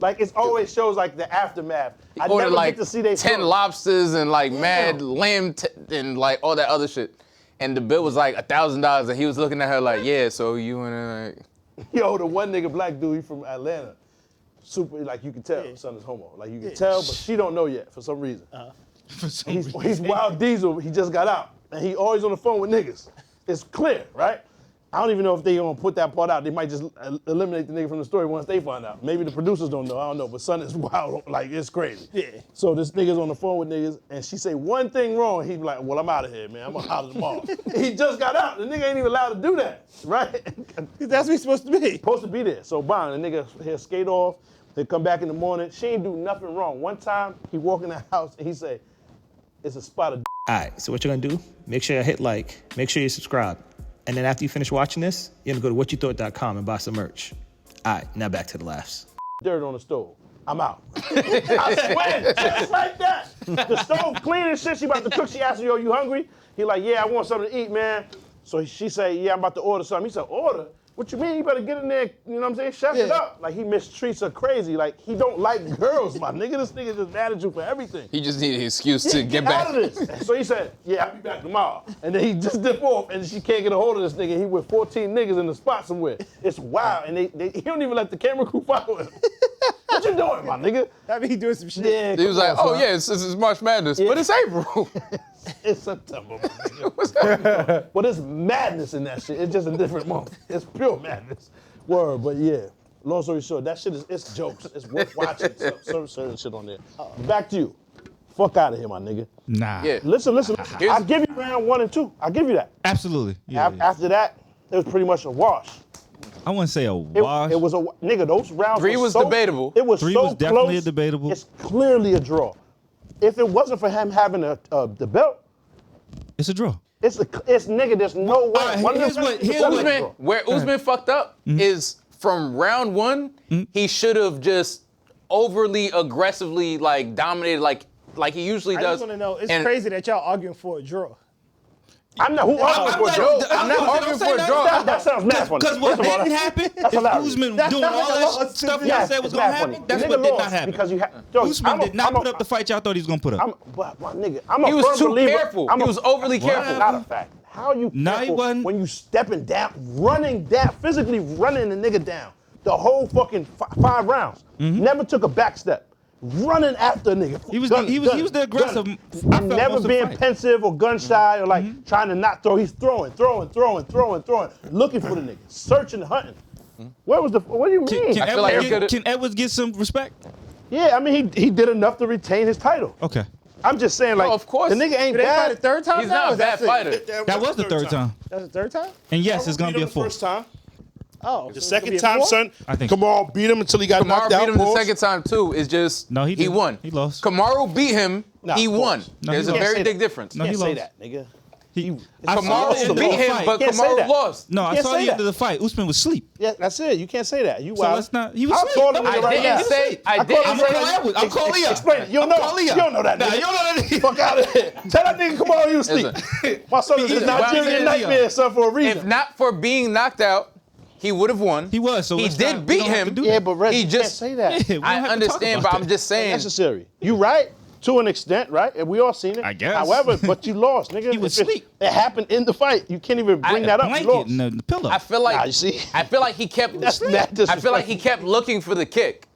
Like it always shows like the aftermath. I ordered never like get to see they 10 lobsters and like mad lamb and like all that other shit. And the bill was like $1,000, and he was looking at her like, yeah, so you and like. Yo, the one nigga black dude, he from Atlanta. Super, like you can tell, son is homo. Like you can tell, but she don't know yet for some reason. He's Wild Diesel. He just got out, and he always on the phone with niggas. It's clear, right? I don't even know if they gonna put that part out. They might just eliminate the nigga from the story once they find out. Maybe the producers don't know. I don't know. But son is wild. Like it's crazy. Yeah. So this nigga's on the phone with niggas, and she say one thing wrong. He be like, "Well, I'm out of here, man. I'm gonna holler tomorrow." He just got out. The nigga ain't even allowed to do that, right? That's what he's supposed to be. Supposed to be there. So bang, the nigga he'll skate off. He'll come back in the morning. She ain't do nothing wrong. One time he walk in the house and he say, "It's a spot of." All right, so what you're gonna do, make sure you hit like, make sure you subscribe. And then after you finish watching this, you're gonna go to whatyoutthought.com and buy some merch. All right, now back to the laughs. Dirt on the stove. I'm out. I swear, just like that. The stove clean and shit. She about to cook. She asked him, yo, you hungry? He like, yeah, I want something to eat, man. So she say, yeah, I'm about to order something. He said, order? What you mean? You better get in there, you know what I'm saying? Chef it up. Like, he mistreats her crazy. Like, he don't like girls, my nigga. This nigga just mad at you for everything. He just needed an excuse to get back. Out of this. So he said, yeah, I'll be back tomorrow. And then he just dip off, and she can't get a hold of this nigga. He with 14 niggas in the spot somewhere. It's wild, and he don't even let the camera crew follow him. What you doing, my nigga? I mean, he doing some shit. Yeah, He was come like, on, oh son. yeah, it's March Madness, but it's April. It's September, my nigga. But it's madness in that shit. It's just a different month. It's pure madness. Word, but yeah. Long story short, that shit it's jokes. It's worth watching. Some certain shit on there. Back to you. Fuck out of here, my nigga. Nah. Yeah. Listen. I'll give you round 1 and 2. I'll give you that. Absolutely. Yeah, yeah. After that, it was pretty much a wash. I wouldn't say a wash. It was a nigga. Those rounds. 3 were was so, debatable. It was 3 so was definitely close, debatable. It's clearly a draw. If it wasn't for him having the belt, It's a draw. it's nigga. There's no way. All right, One of here's them- what- here's it's a what- draw. Where Usman fucked up is from round 1, he should have just overly aggressively like dominated like he usually I does. just want to know, it's And crazy that y'all arguing for a draw. I'm not. Who arguing for a draw? I'm not arguing for a draw. That sounds mad funny. Because what First of all, didn't that's- happen, that's if hilarious. Usman That doing sounds all like a that loss. stuff y'all Yes, said was it's gonna mad happen, funny. that's The what nigga did not lost happen. because Usman did not put up the fight y'all thought he was gonna put up. But my nigga, I'm a He was firm too believer. careful. He was overly careful. That's not a fact. How you No, he careful wasn't. when you stepping down, running down, physically running the nigga down the whole fucking 5 rounds. Never took a back step. Running after a nigga. He was Gun- the gun- aggressive. gun. I And felt never most of the being fight. pensive or gun shy or like trying to not throw. He's throwing, looking for the nigga, searching, hunting. Where was the? What do you mean? Can, feel like he Edwards, could've- can Edwards get some respect? Yeah, I mean he did enough to retain his title. Okay. I'm just saying, like, of course. the nigga ain't Did they fight bad. the third time? He's now, not or a bad that's it? fighter. That was the third time. That was the third time? And yes, it's gonna be a the fourth. first time. Oh. The so second it's gonna time, be a fourth? son, I think Kamaru beat him until he got Kamaru knocked out. beat him the pause. second time too. It's just No, he didn't. won. He lost. Kamaru beat him. Nah, he won. pause. No, There's he a lost. very Can't say big that. difference. No, Can't he say lost. that, nigga. I saw Kamaru the end of beat the him, fight. but Can't say Kamaru that. lost. No, I can't saw say the end that. of the fight. Usman was asleep. Yeah, that's it. You can't say that. You So wild. let's not. He was I'll asleep. call him I right now. didn't say. I I'm didn't calling say. Edwards. I'm calling Leon. Explain it. You don't know. calling You Leon. don't know that. Nah, nigga. you don't know that. Fuck out of here. Tell that nigga Kamaru you asleep. My son is a Listen, why I'm Nigerian saying nightmare, Leon. son, for a reason. If not for being knocked out, he would have won. He was. So He let's did not- we beat don't have to him. do Yeah, that. but Reg, He you just- can't say that. Yeah, we don't I have to talk understand, about but I'm that. just saying. Necessary. You right to an extent, right? And we all seen it. I guess. However, but you lost, nigga. He was If asleep. It happened in the fight. You can't even bring that up. You Blanket lost. and the pillow. I feel like Nah, you see? I feel like he kept. That's mad I feel like he disrespectful. kept looking for the kick.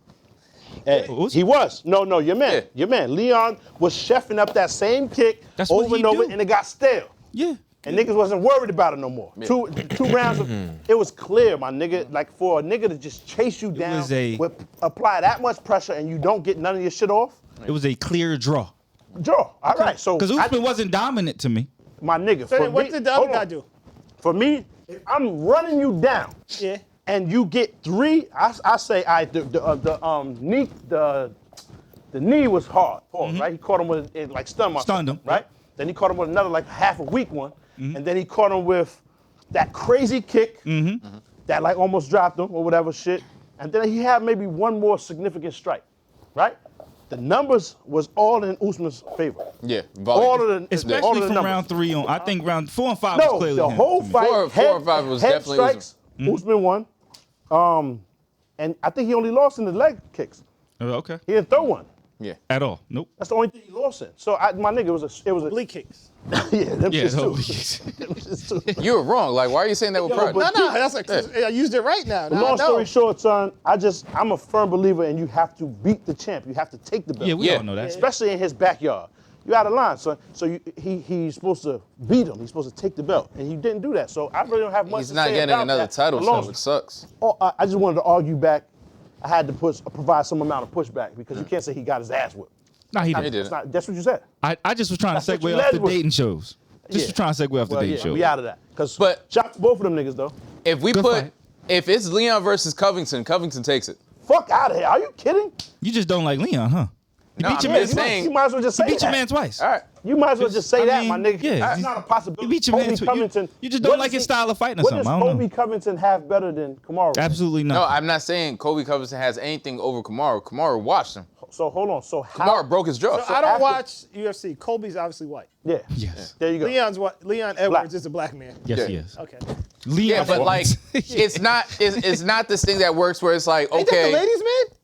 Hey, Who's- he was. No, your man. Yeah. Your man. Leon was chefing up that same kick That's what over he and over, do. and it got stale. Yeah. And niggas wasn't worried about it no more. Two rounds of it was clear, my nigga. Like for a nigga to just chase you down, apply that much pressure, and you don't get none of your shit off. It was a clear draw. Draw. All right. So Because Usman wasn't dominant to me. my nigga. So for then what me- did the other hold guy on. do? For me, if I'm running you down. Yeah. And you get three. I say, the knee was hard. Pause, right? He caught him with it, like stunned Stunned him. right? Then he caught him with another like half a weak one, and then he caught him with that crazy kick that like almost dropped him or whatever shit. And then he had maybe one more significant strike, right? The numbers was all in Usman's favor. Yeah, All of the Especially all of the from numbers. round 3 on. I think round 4 and 5 was No, clearly the him whole to me. fight. Four or five was head definitely strikes. Usman won. And I think he only lost in the leg kicks. Okay. He didn't throw one. Yeah. At all. Nope. That's the only thing he lost in. So my nigga, it was a Oblique kicks. yeah, them Yeah, shits no. too. Them shits too. You were wrong. Like, why are you saying that with pride? but- No, that's like, I used it right now. Now I Long know. story short, son, I'm a firm believer in you have to beat the champ. You have to take the belt. Yeah, we Yeah. all know that. Especially in his backyard. You out of line, son. So he's supposed to beat him. He's supposed to take the belt, and he didn't do that. So I really don't have much He's to not say getting about another that. title Alone- shot, which sucks. I just wanted to argue back. I had to provide some amount of pushback because you can't say he got his ass whipped. Nah, he He did. didn't. That's what you said. I just was trying to That's what segue you off the led with. dating shows. Just was trying to segue off the Well, dating yeah, shows. we out of that. But- shout to both of them niggas though. If we Good put, fight. if it's Leon versus Covington, Covington takes it. Fuck out of here. Are you kidding? You just don't like Leon, huh? You No, beat your I'm man. just saying- You might as well just say You beat your that. man twice. All right. You might as well just say I that, mean, my nigga. yeah, That's you- not a possibility. You beat your man Colby too. Covington. You just don't what like does his style of fighting or What something. does I don't know. Colby Covington have better than Kamaru? Absolutely No, not. I'm not saying Kobe Covington has anything over Kamaru. Kamaru watched him. So hold on. So how? Kamaru broke his jaw. I don't after- watch UFC. Colby's obviously white. Yeah. Yes. There you go. Leon Edwards is a black man. Yes, Yeah. he is. Okay. Leon. Yeah, but like, Edwards. it's not this thing that works where it's like, Ain't that the okay, ladies' man?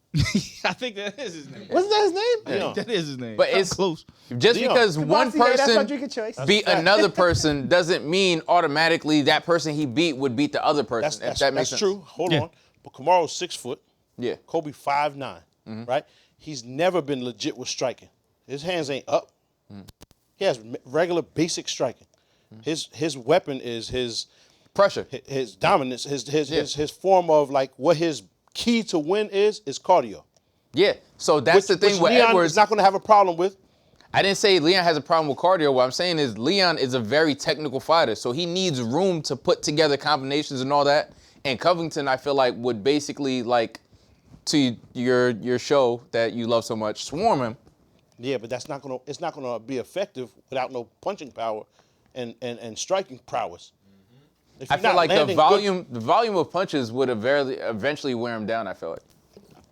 I think that is his name. Wasn't that his name? I think that is his name. But it's- close. just Leon. because one Kabasi, yeah, that's my person drink of choice. beat another person doesn't mean automatically that person he beat would beat the other person. if that makes sense. true. Hold Yeah. on. But Kamaru's 6 foot. Yeah. Kobe 5'9", right? He's never been legit with striking. His hands ain't up. He has regular basic striking. His weapon is his Pressure. his dominance, his form of like what his key to win is cardio. Yeah. So that's the thing which with Leon Edwards. is not going to have a problem with. I didn't say Leon has a problem with cardio. What I'm saying is Leon is a very technical fighter, so he needs room to put together combinations and all that. And Covington, I feel like, would basically like to your show that you love so much, swarm him. Yeah, but it's not gonna be effective without no punching power and striking prowess. If I you're feel not like the landing volume of punches would eventually wear him down. I feel like.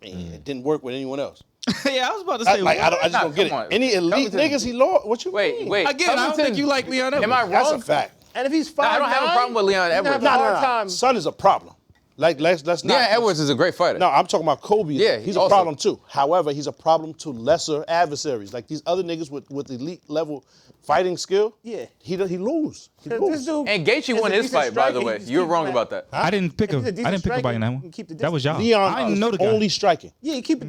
it didn't work with anyone else. Yeah, I was about to say. I just Nah, don't get it. come on. Any elite Covington- niggas he lost? What you Wait. mean? Again, I don't Covington- think you like Leon Edwards. Am I That's wrong? a fact. And if he's 5'9", I don't have a problem with Leon he's gonna Edwards. have a hard time. Son is a problem. Like let's not. Leon Edwards is a great fighter. No, I'm talking about Kobe. Yeah, he's a also. problem too. However, he's a problem to lesser adversaries. Like these other niggas with elite level fighting skill. Yeah. He lose. He This lose. dude And Gaethje is won a his decent fight, by the striker. way. He just You're keep wrong him about that. I didn't pick If he's a decent anybody in that striker, he one. can keep the That was distance. y'all. Leon I didn't know the guy. only striking. Yeah, he'll keep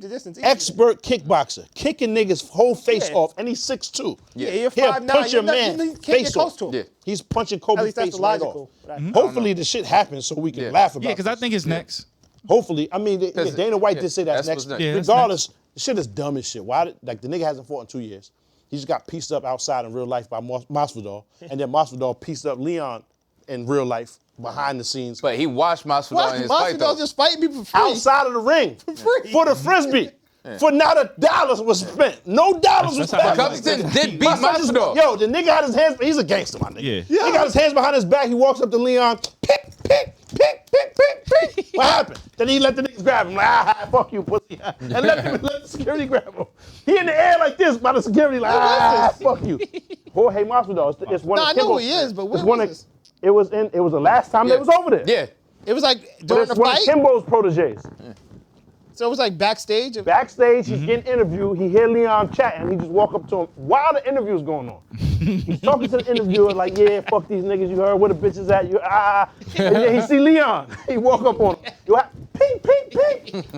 the distance. Expert kickboxer, kicking niggas whole face Yeah. off, and he's 6'2". Yeah, you're He'll 5'9". punch your You're man not, you can't face get close off. to him. Yeah. He's punching At Kobe's least that's face the right logical. off. Hopefully the shit happens so we can Yeah. laugh about it. Yeah, because I think it's next. Hopefully, I mean, Because- Dana White yeah, did say that's that's next. what's next. Yeah, that's Regardless, the shit is dumb as shit. Why? Like the nigga hasn't fought in 2 years. He just got pieced up outside in real life by Masvidal, and then Masvidal pieced up Leon in real life behind the scenes. But he watched Masvidal in his fight, though. Masvidal just fighting people for free. Outside of the ring. For free. For the Frisbee. For not $1 was spent. No dollars was spent. Covington did beat Masvidal. Yo, the nigga had his hands, he's a gangster, my nigga. Yeah. He got his hands behind his back, he walks up to Leon, pick. What happened? Then he let the niggas grab him, like, fuck you, pussy. And let the security grab him. He in the air like this by the security, like, fuck you. Jorge Masvidal, it's one of I know who he is, but when was this? It was the last time they was over there. Yeah. It was like But during it's the one fight? of Kimbo's proteges. So it was like backstage? Backstage, he's getting interviewed. He hear Leon chatting. He just walk up to him while the interview's going on. He's talking to the interviewer like, yeah, fuck these niggas. You heard where the bitches at? And then he see Leon. He walk up on him. Ping.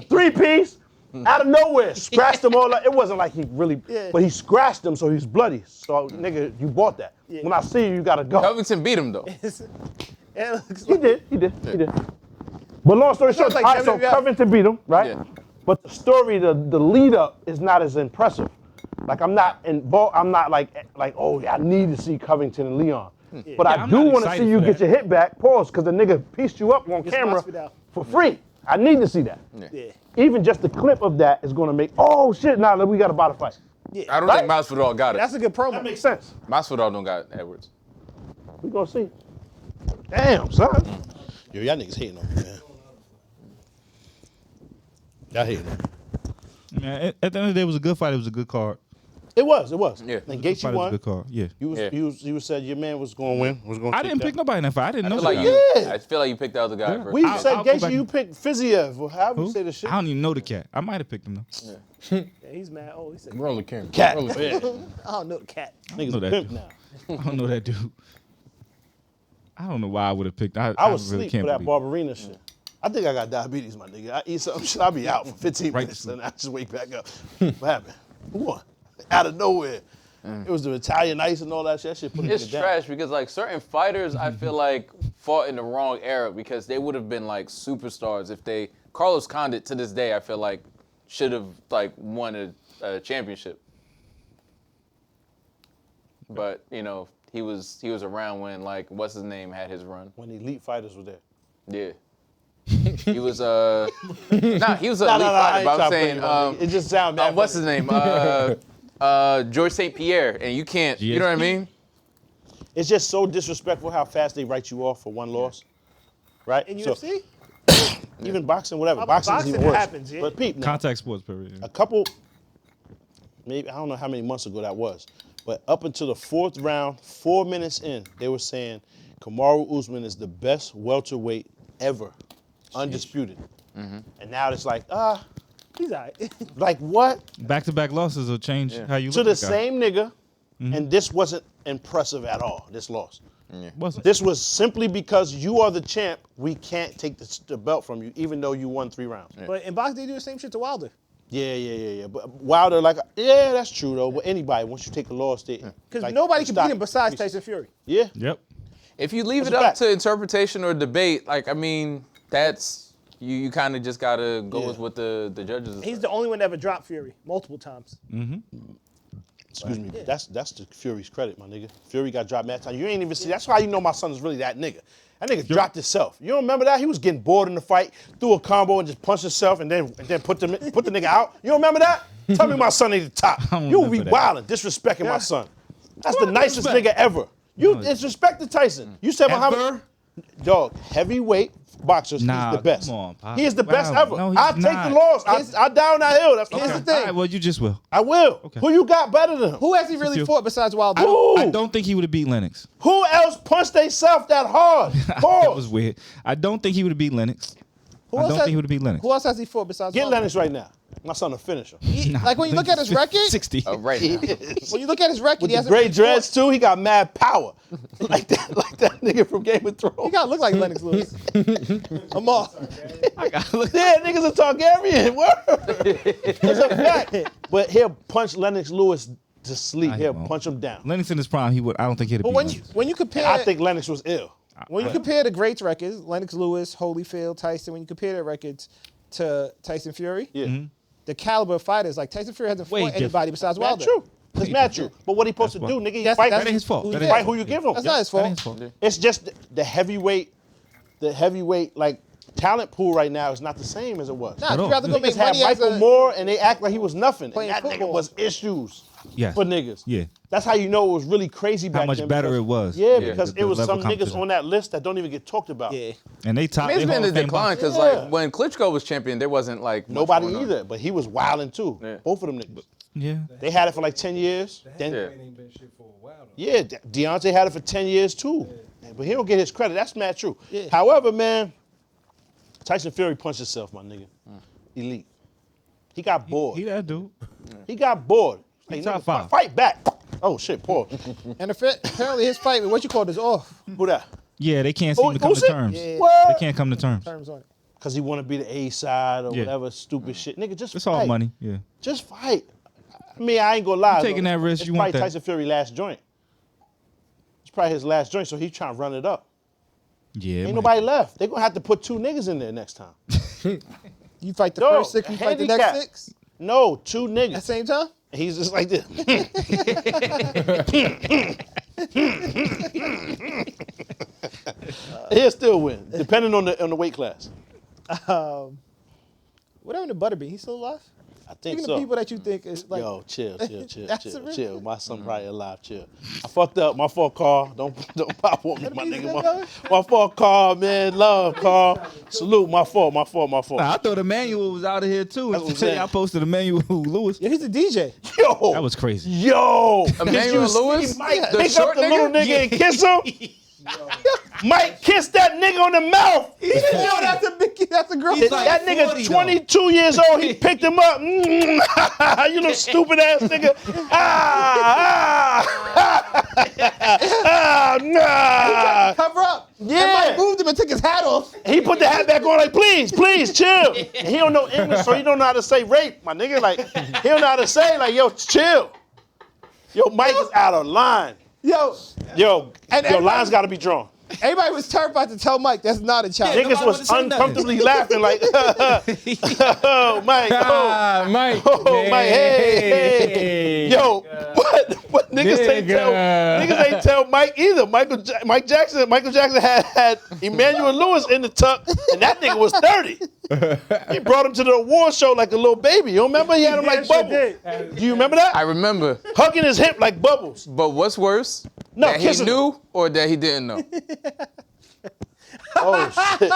3-piece. Out of nowhere. Scratched him all up. It wasn't like he really, but he scratched him so he's bloody. So, nigga, you bought that. Yeah. When I see you, you gotta go. Covington beat him, though. He did. But long story short, like all right, so Covington beat him, right? Yeah. But the story, the lead up is not as impressive. Like I'm not involved. I'm not like oh yeah, I need to see Covington and Leon. But I do want to see you get your hit back. Pause, because the nigga pieced you up on camera for free. I need to see that. Yeah. Even just the clip of that is gonna make shit. Now we got to buy the fight. I don't think Masvidal got it. That's a good promo. That makes sense. Masvidal don't got Edwards. We gonna see. Damn, son. Yo, y'all niggas hating on me, man. Y'all hating on me. Man, at the end of the day, it was a good fight. It was a good card. It was. Yeah. And Fight Gaethje was a won. good card. Yeah. He said your man was going to win. Was going. I didn't pick nobody in that fight. I didn't know Like that. I feel like you picked the other guy first. We I'll said go back Gaethje, you and- picked Fiziev. Or however you Who? say the shit. I don't even know the cat. I might have picked him though. Yeah, he's mad. Oh, he said, Roll the camera. Cat. Roll the camera. I don't know the cat. Niggas know a that pimp dude. now. I don't know that dude. I don't know why I would have picked. I was really asleep can't for that believe Barberina shit. I think I got diabetes, my nigga. I eat something shit, I'll be out for 15 Right minutes to and I just wake back up. What happened? Who won? Out of nowhere. It was the Italian ice and all that shit. That shit put It's nigga down. trash because like certain fighters, I feel like fought in the wrong era because they would have been like superstars if they. Carlos Condit to this day, I feel like should have like won a championship. But you know he was around when like what's his name had his run. When elite fighters were there. Yeah. He was he was an elite fighter, but I'm saying it just sounds bad. what's his name? George St. Pierre, and you can't, you know what I mean? It's just so disrespectful how fast they write you off for one loss, right? In So, UFC? even boxing, whatever. Boxing Boxing is even worse. happens, yeah. But peep, now, Contact sports, period. a couple, maybe I don't know how many months ago that was, but up until the 4th round, 4 minutes in, they were saying Kamaru Usman is the best welterweight ever, undisputed. And now it's like, He's all right. like what? Back-to-back losses will change how you To look the at the guy. same nigga, and this wasn't impressive at all, this loss. Wasn't. This was simply because you are the champ, we can't take the belt from you, even though you won 3 rounds. But in boxing, they do the same shit to Wilder. Yeah. But Wilder, like, yeah, that's true though. But anybody, once you take a loss, they Because like, nobody can stop. beat him besides Tyson Fury. Yeah. Yep. If you leave That's it a up fact. to interpretation or debate, like I mean, that's you kind of just gotta go with what the judges. He's the only one that ever dropped Fury multiple times. Excuse me. That's to Fury's credit, my nigga. Fury got dropped mad time. You ain't even see. That's why you know my son is really that nigga. That nigga dropped himself. You don't remember that? He was getting bored in the fight, threw a combo and just punched himself, and then put the nigga out. You don't remember that? Tell me my son ain't the top. don't You be remember that. wilding, disrespecting my son. That's the nicest nigga ever. You disrespected Tyson. You said Muhammad. Dog, heavyweight boxers, Nah, he's the best. come on, Pop. He is the best Wow. ever. No, he's I'll take not. the loss. I down that hill. That's Here's okay. the thing. All right, well, you just will. I will. Okay. Who you got better than him? Who has he really you. fought besides Wilder? I don't think he would have beat Lennox. Who else punched themselves that hard? That Pause. was weird. I don't think he would have beat Lennox. Who I else don't has- think he would have beat Lennox. Who else has he fought besides Get Wilder? Lennox right now. My son a finisher. Like when you look at his record, 60. right now. when you look at his record, With he the hasn't gray really dreads fought. too, he got mad power. like that nigga from Game of Thrones. He gotta look like Lennox Lewis. Amar. Yeah, niggas a Targaryen. Word. It's a fact. But he'll punch Lennox Lewis to sleep. Nah, he He'll won't. punch him down. Lennox in his prime, he would. I don't think he'd have But beat when Lennox. you compare, I think Lennox was ill. when you compare the greats records, Lennox Lewis, Holyfield, Tyson, when you compare their records to Tyson Fury, Yeah. the caliber of fighters, like Tyson Fury hasn't Way fought different. anybody besides That's Wilder. true. It's mad true. But what he supposed to do, nigga? He fight. That ain't his fault. He fight who you give him. That's not his That ain't fault. his fault. It's just the heavyweight like talent pool right now is not the same as it was. Nah, you rather go Niggas make had money as Michael a Moore and they act like he was nothing. And playing that nigga football. was issues Yes. for niggas. Yeah. That's how you know it was really crazy back How much then. better because- it was. Yeah, because The it was level some of niggas competition. on that list that don't even get talked about. Yeah. And they top. I mean, it's they been Hall a of Fame decline because Yeah. like when Klitschko was champion, there wasn't like much Nobody going on. either, but he was wilding too. Yeah. Both of them niggas. Yeah. They had it for like 10 years. Then Yeah. Ain't been shit for a while though. yeah, Deontay had it for 10 years too. But he don't get his credit. That's mad true. Yeah. However, man, Tyson Fury punched himself, my nigga. Elite. He got bored. He that dude. He got bored. He Like, top nigga, five. Fight back. Oh shit, Paul. And apparently his fight, what you call this, off. Who that? Yeah, they can't seem to come who's to it? terms. Yeah. They What? can't come to terms. Terms on it. Because he want to be the A side or Yeah. whatever stupid shit. Nigga, just It's fight. all money. Yeah. Just fight. I mean, I ain't gonna lie. You taking though. that risk, It's you want probably that. Tyson Fury last joint. It's probably his last joint, so he's trying to run it up. Yeah. Ain't nobody left. They're gonna have to put 2 niggas in there next time. You fight the Yo, first 6, you fight the next handicap. 6 No, 2 at the niggas. same time? He's just like this. He'll still win, depending on the weight class. Whatever the Butterbean, he's still alive? I think Even so. the people that you think is like, Yo, chill. That's a real- Chill. My son probably alive. Chill. I fucked up. My fault, Carl. Don't pop on me, my Butterbean's nigga. good, My fault, Carl. Man, love, Carl. Salute. My fault. Nah, I thought Emmanuel was out of here too. That's what I'm saying. I posted Emmanuel Lewis. yeah, he's a DJ. Yo, That was crazy. Yo, Emmanuel did you Lewis? see Mike The pick up short the little nigga? nigga and kiss him? Mike kissed that nigga on the mouth. Yo, that's a girl. That nigga 40 though. 22 years old. He picked him up. You little stupid ass nigga. Nah. Cover up. Yeah. And Mike moved him and took his hat off. He put the hat back on like, please, chill. And he don't know English, so he don't know how to say rape, my nigga. Like, he don't know how to say, like, yo, chill. Yo, Mike is out of line. Yo, Yo, And your everybody- lines got to be drawn. everybody was terrified to tell Mike that's not a child. Yeah, Niggas nobody was wanna say nothing. uncomfortably laughing like, oh, Mike, oh, Ah, Mike. oh, Mike, hey. Yo, what niggas ain't tell Mike either. Michael Jackson had Emmanuel Lewis in the tuck, and that nigga was 30. He brought him to the award show like a little baby. You remember? He had him like Bubbles. Do you remember that? I remember. Hugging his hip like Bubbles. But what's worse? No, that he kissing him. knew or that he didn't know? Oh, shit.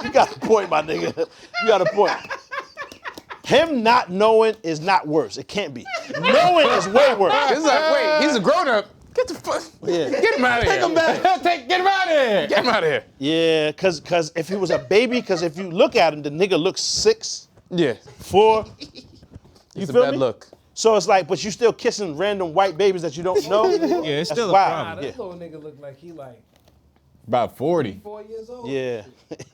You got a point, my nigga. You got a point. Him not knowing is not worse. It can't be. Knowing is way worse. It's like, wait, he's a grown up. Get the fuck. Yeah. Get him out of here. Get him out of here. Get him out of here. Yeah, cause if he was a baby, cause if you look at him, the nigga looks 6, Yeah. 4. You It's a feel bad me? look. So it's like, but you still kissing random white babies that you don't know. Yeah, it's That's still a wild. Nah, problem. that little nigga look like he like About 40. 4 years old. Yeah,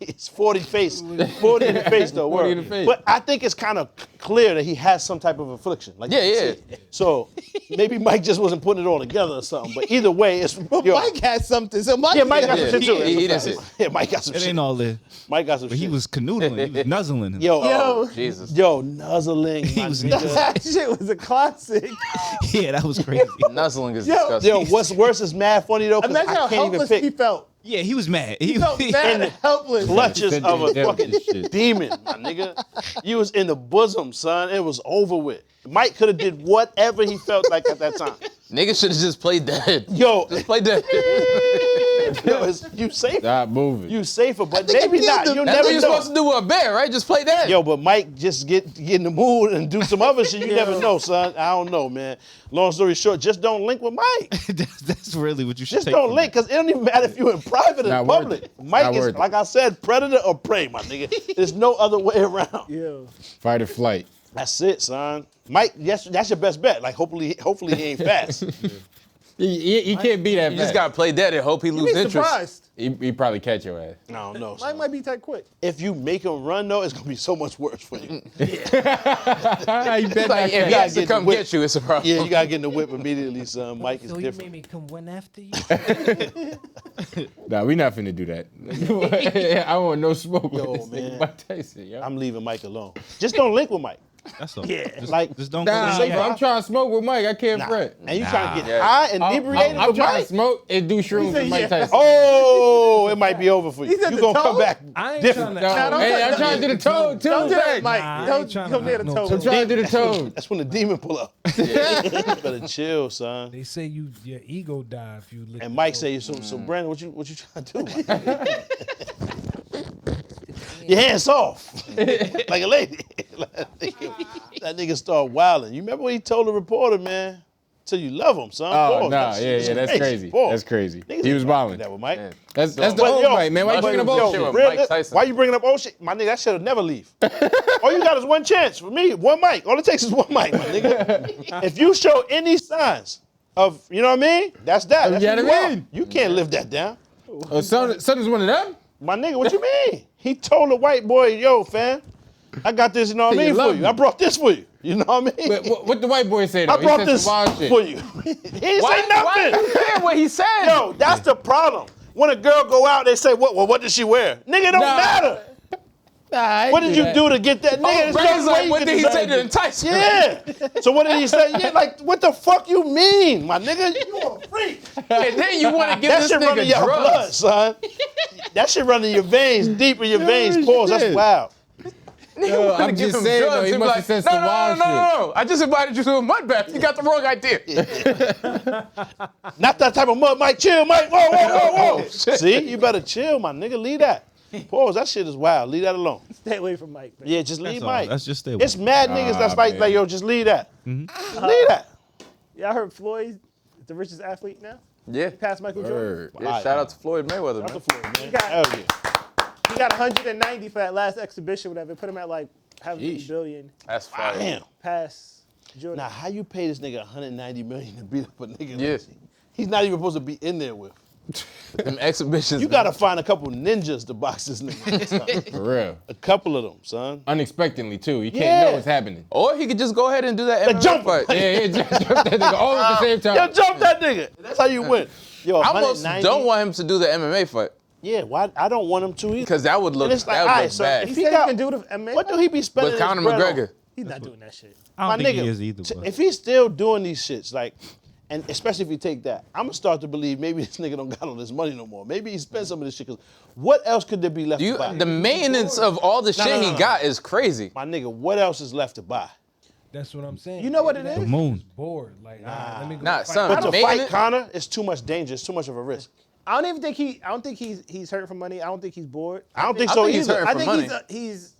it's 40 face, 40 in the face though. 40 in word. the face. But I think it's kind of clear that he has some type of affliction. Like, Yeah, you can yeah. see it. So maybe Mike just wasn't putting it all together or something. But either way, it's yo. Mike had something. So Mike, Yeah, Mike got Yeah, some shit too. he That's a didn't fact. Yeah, Mike got some It shit. ain't all there. Mike got some But shit. he was canoodling. He was nuzzling him. Yo, Jesus. yo, nuzzling. He my was nigga. that shit was a classic. Yeah, that was crazy. Nuzzling is Yo, disgusting. Yo, what's worse is mad funny though, because Imagine I how can't even helpless pick he felt. Yeah, he was mad. He felt mad and helpless. clutches of a Yeah, fucking shit. demon, my nigga. You was in the bosom, son. It was over with. Mike could have did whatever he felt like at that time. Niggas should have just played dead. Yo, Just play dead. yo, you safer. Stop moving. You safer, but think he maybe killed not. him. You That's never what you're know. supposed to do with a bear, right? Just play dead. Yo, but Mike just get in the mood and do some other shit. You never know, son. I don't know, man. Long story short, just don't link with Mike. That's really what you should Just take don't from link, that. because it don't even matter if you're in private or Not in worth public. it. Mike Not is, worth it. like I said, predator or prey, my nigga. There's no other way around. Yo. Fight or flight. That's it, son. Mike, yes, that's your best bet. Like, hopefully he ain't fast. He can't be that You fast. just gotta play dead and hope he You'd lose be interest. surprised. He probably catch your ass. I don't know. Mike son. might be that quick. If you make him run, though, it's gonna be so much worse for you. He bet Like, if he gotta has to get come the whip. get you, it's a problem. Yeah, you gotta get in the whip immediately, son. Mike is So you different. made me come one after you? Nah, we not finna do that. I want no smoke Yo, with this man. nigga Mike Tyson, yo. I'm leaving Mike alone. Just don't link with Mike. That's all. Yeah. Just don't Nah, go. bro, I'm trying to smoke with Mike. I can't Nah. fret. And you trying to get Yeah. high, inebriated I'm with trying Mike? to smoke and do shrooms with Mike Tyson. Oh, it might be over for you. He said You the gonna toe? come back I ain't different. trying to. Hey, I'm trying to do the toe too. Don't do that, Jack. Mike. Nah, I Don't ain't trying go to near the no toe. toe. I'm trying to do the toe. That's when the demon pull up. You better chill, son. They say your ego die if you lick. And the Mike toe. say, so Brandon, what you trying to do? Your hands off, like a lady. That nigga start wilding. You remember what he told the reporter, man? Till you love him, son. Oh, Pause. nah, That yeah, shit is that's crazy. Pause. That's crazy. Niggas He was ain't balling. That with Mike. Yeah. That's the But, old yo, Mike, man. Why you bringing up yo, old shit shit? with Real- Mike Tyson. Why you bringing up old shit? My nigga, that shit'll never leave. All you got is one chance. For me, one mic. All it takes is one mic, my nigga. If you show any signs of, you know what I mean? That's that. That's You know who what I you are. mean? You can't live that down. Oh, son is one of them? My nigga, what you mean? He told the white boy, yo, fam, I got this, you know what I So you mean, for love you. me. I brought this for you. You know what I mean? But what the white boy say though? I brought he said this some wild shit. for you. He ain't Why say nothing. you saying what he said? Yo, that's the problem. When a girl go out, they say, what did she wear? Nigga, it don't Nah. matter. Nah, I ain't What did you that. do to get that? Nigga, there's Brandon's no way like, you what can did he decide say to entice you? Yeah. So what did he say? Yeah, like, what the fuck you mean, my nigga? You a freak. And then you want to give That this shit running nigga your drugs. blood, son. That shit running your veins, deep in your veins. Pause. That's shit. wild. Yo, Wanna I'm give just him saying though, drugs. he He'd be must like, have said no, some wild shit. no. I just invited you to a mud bath. You got the wrong idea. Not that type of mud, Mike. Chill, Mike. Whoa. See, you better chill, my nigga. Leave that. Pause. That shit is wild. Leave that alone. Stay away from Mike, man. Yeah, just leave all. Mike. That's just stay away. It's mad niggas that's like, man. yo, just leave that. Just leave that. Y'all heard Floyd, the richest athlete now? Yeah. Past Michael Jordan? Word. Yeah, shout out to Floyd Mayweather, man. He got, Hell yeah. he got 190 for that last exhibition, whatever. Put him at like half a billion That's fire. Damn. past Jordan. Now, how you pay this nigga 190 million to beat up a nigga? Yeah. He's not even supposed to be in there with. Them exhibitions. You gotta find a couple ninjas to box this nigga. For real. A couple of them, son. Unexpectedly too. You can't Yeah. know what's happening. Or he could just go ahead and do that The MMA jump fight. Yeah, jump that nigga all at the same time. Yo, jump that nigga. That's how you win. Yo, I almost 190. don't want him to do the MMA fight Yeah, why? I don't want him to either. because that would look, And it's like, that would alright, look so bad. he he said got- he can do the MMA. What do he be spending With his Conor bread on? McGregor. He's not doing that shit. I don't My think nigga, he is either. But if he's still doing these shits, like, and especially if you take that, I'm gonna start to believe maybe this nigga don't got all this money no more. Maybe he spent some of this shit. Cause what else could there be left to buy? The maintenance of all the shit no, he no. got is crazy. My nigga, what else is left to buy? That's what I'm saying. You know what it Maybe is? that The moon. nigga's bored. Like, let me go Nah, fight. son. But to fight Maintenance- Conor, it's too much danger. It's too much of a risk. I don't think he's hurting for money. I don't think he's bored. I don't think I so think he's either. hurting I for think money. he's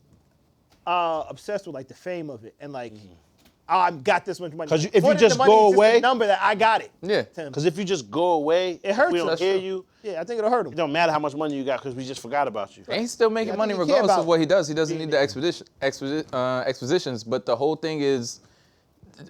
obsessed with like the fame of it and like, oh, I've got this much money. 'Cause if More you than just the money, go it's just away- the number that I got it. Yeah. to him. Because if you just go away, It hurts we don't us. hear you. Yeah, I think it'll hurt him. It don't matter how much money you got because we just forgot about you. And he's still making Yeah, I money think he care regardless of about what he does. He doesn't need the expositions. But the whole thing is,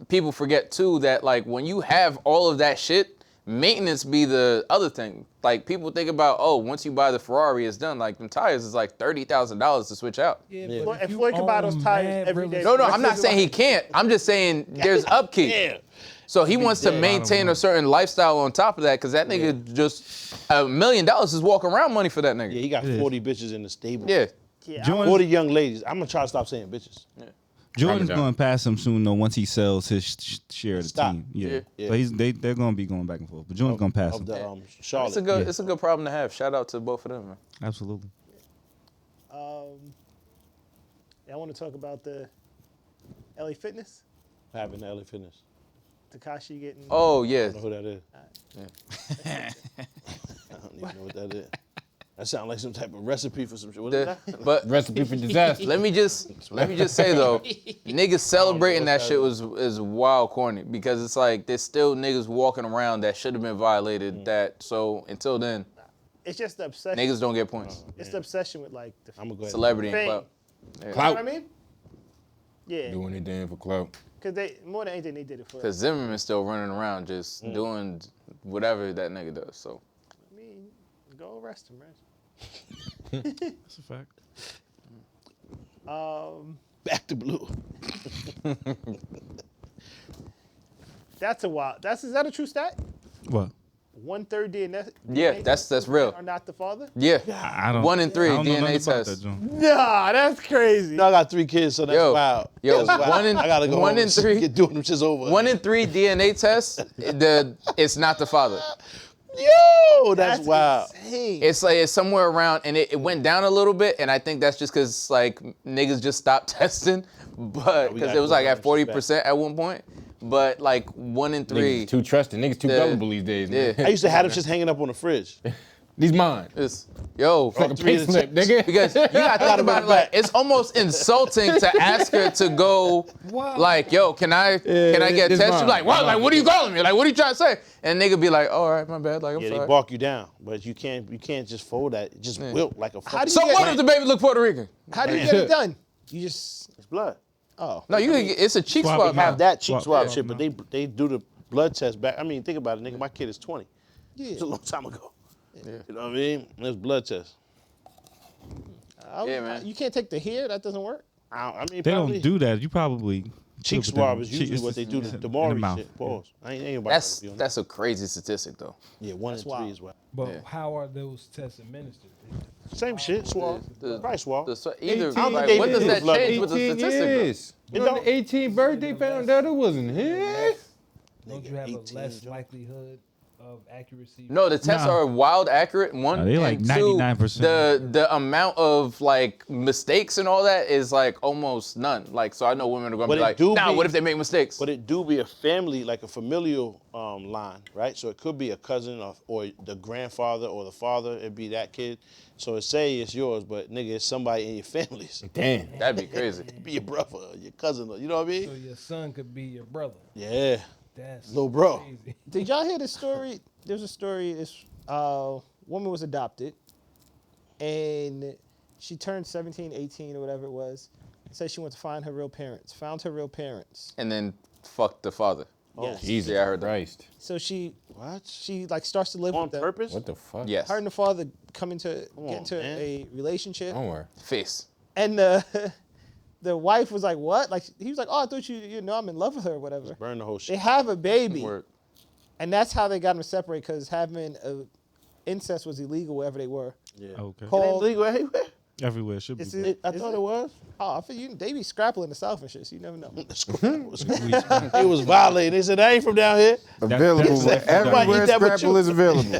people forget too that like when you have all of that shit, maintenance be the other thing. Like people think about, oh, once you buy the Ferrari, it's done. Like them tires is like $30,000 to switch out. Yeah, Floyd- if and you Floyd can buy own those tires mad every real day. No, The I'm rest not of his saying he life. can't. I'm just saying there's upkeep. Yeah. So he wants to maintain a certain lifestyle on top of that, because that nigga just $1 million is walking around money for that Yeah, nigga. he got 40 bitches in the stable. Yeah. Yeah, Jordan- 40 young ladies. I'm gonna try to stop saying bitches. Jordan's down. going to pass him soon though once he sells his share of the Stop. team. Yeah. Yeah. So they're going to be going back and forth. But Jordan's going to pass Of him. the It's Charlotte. a good it's a good problem to have. Shout out to both of them, man. Absolutely. I want to talk about the LA Fitness. What happened to LA Fitness? Takashi getting. Oh I yeah. don't know who that is. I don't even know what that is. That sounds like some type of recipe for some shit. What is that? But Recipe for disaster. let me just say though, niggas celebrating that shit is wild corny, because it's like there's still niggas walking around that should have been violated. That so until then, It's just the obsession. niggas don't get points. It's the obsession with like the I'm gonna go ahead. Celebrity and Fame. clout. You know Clout. what I mean? Yeah, Doing it then for clout. because they more than anything they did it for. Cause Zimmerman's still running around just doing whatever that nigga does. So I mean, go arrest him, man. That's a fact. Back to blue. That's a wild. Is that a true stat? What? 1/3 DNA. Yeah, that's real. Are not the father. Yeah. I don't. 1 in 3 I don't know DNA nothing about test. that, John. Nah, that's crazy. No, I got 3 kids, so that's wild. Yo, That's wild. I gotta go 1 home in and 3. get doing them shits over. 1 in 3 DNA tests. It's not the father. Yo, that's wild. Insane. It's like it's somewhere around, and it went down a little bit, and I think that's just because like niggas just stopped testing, but because it was like at 40% at one point. But like 1 in 3. Niggas too trusting. Niggas too gullible these days, man. Yeah. I used to have them just hanging up on the fridge. These mine. It's, yo, Like a pay slip, nigga. because you gotta think about it, like it's almost insulting to ask her to go, like, yo, can I get this tested? mine. You like, what? Like, what are you calling me? Like, what are you trying to say? And nigga be like, all right, my bad. Like, I'm Yeah, sorry. they bark you down, but you can't just fold that. It just wilt like a fucking. So what if the baby look Puerto Rican? How do you get it done? You just. It's blood. Oh. No, it's a cheek Swab swab. it now. Have that cheek swab Yeah. shit, but they do the blood test back. I mean, think about it, nigga. My kid is 20. Yeah. It's a long time ago. You know what I mean? There's blood test. Yeah, man. You can't take the hair. That doesn't work. I mean, They probably don't do that. You probably cheek put swab them- is usually what they do. in The the Maury mouth. shit. Pause. I ain't anybody. That's a crazy statistic though. Yeah, 1 in 3 wild. is wild. But Yeah. how are those tests administered? Same shit. Swab. Probably swab. Either, 18 like, days what does that blood. change with the 18 statistic? years. It On don't- the 18th birthday, found out it wasn't him. Don't you have a 18, less Joe. likelihood of accuracy? No, the tests Nah. are wild accurate. One, Nah, they like and two, 99%. The amount of like mistakes and all that is like almost none. Like, so I know women are gonna But be it like, do nah, be- what if they make mistakes? But it do be a family, like a familial line, right? So it could be a cousin or the grandfather or the father. It'd be that kid. So it say it's yours, but nigga, it's somebody in your families. Damn. That'd be crazy. It be your brother, your cousin, you know what I So mean? your son could be your brother. Yeah. That's Little bro. crazy. Did y'all hear the story? There's a story. This woman was adopted, and she turned 17, 18, or whatever it was. Said she went to find her real parents. Found her real parents. And then fuck the father. Yes. Jesus Yeah, I heard that. Christ. So she What? like starts to live On with them. purpose? What the fuck? Yes. Her and the father get into man. a relationship, Don't worry. Face. and the wife was like, "What?" Like he was like, "Oh, I thought you know I'm in love with her, or whatever." Burn the whole They shit. have a baby, Word. and that's how they got them to separate because having incest was illegal wherever they were. Yeah. Okay. It ain't Called, legal everywhere. Everywhere should be. Is good. it- I is thought it? it was. Oh, I feel they be scrapping in the South and shit, so you never know. It was violated. They said, I ain't from down here. Available that's- everywhere eat that with Scrapple you. is available.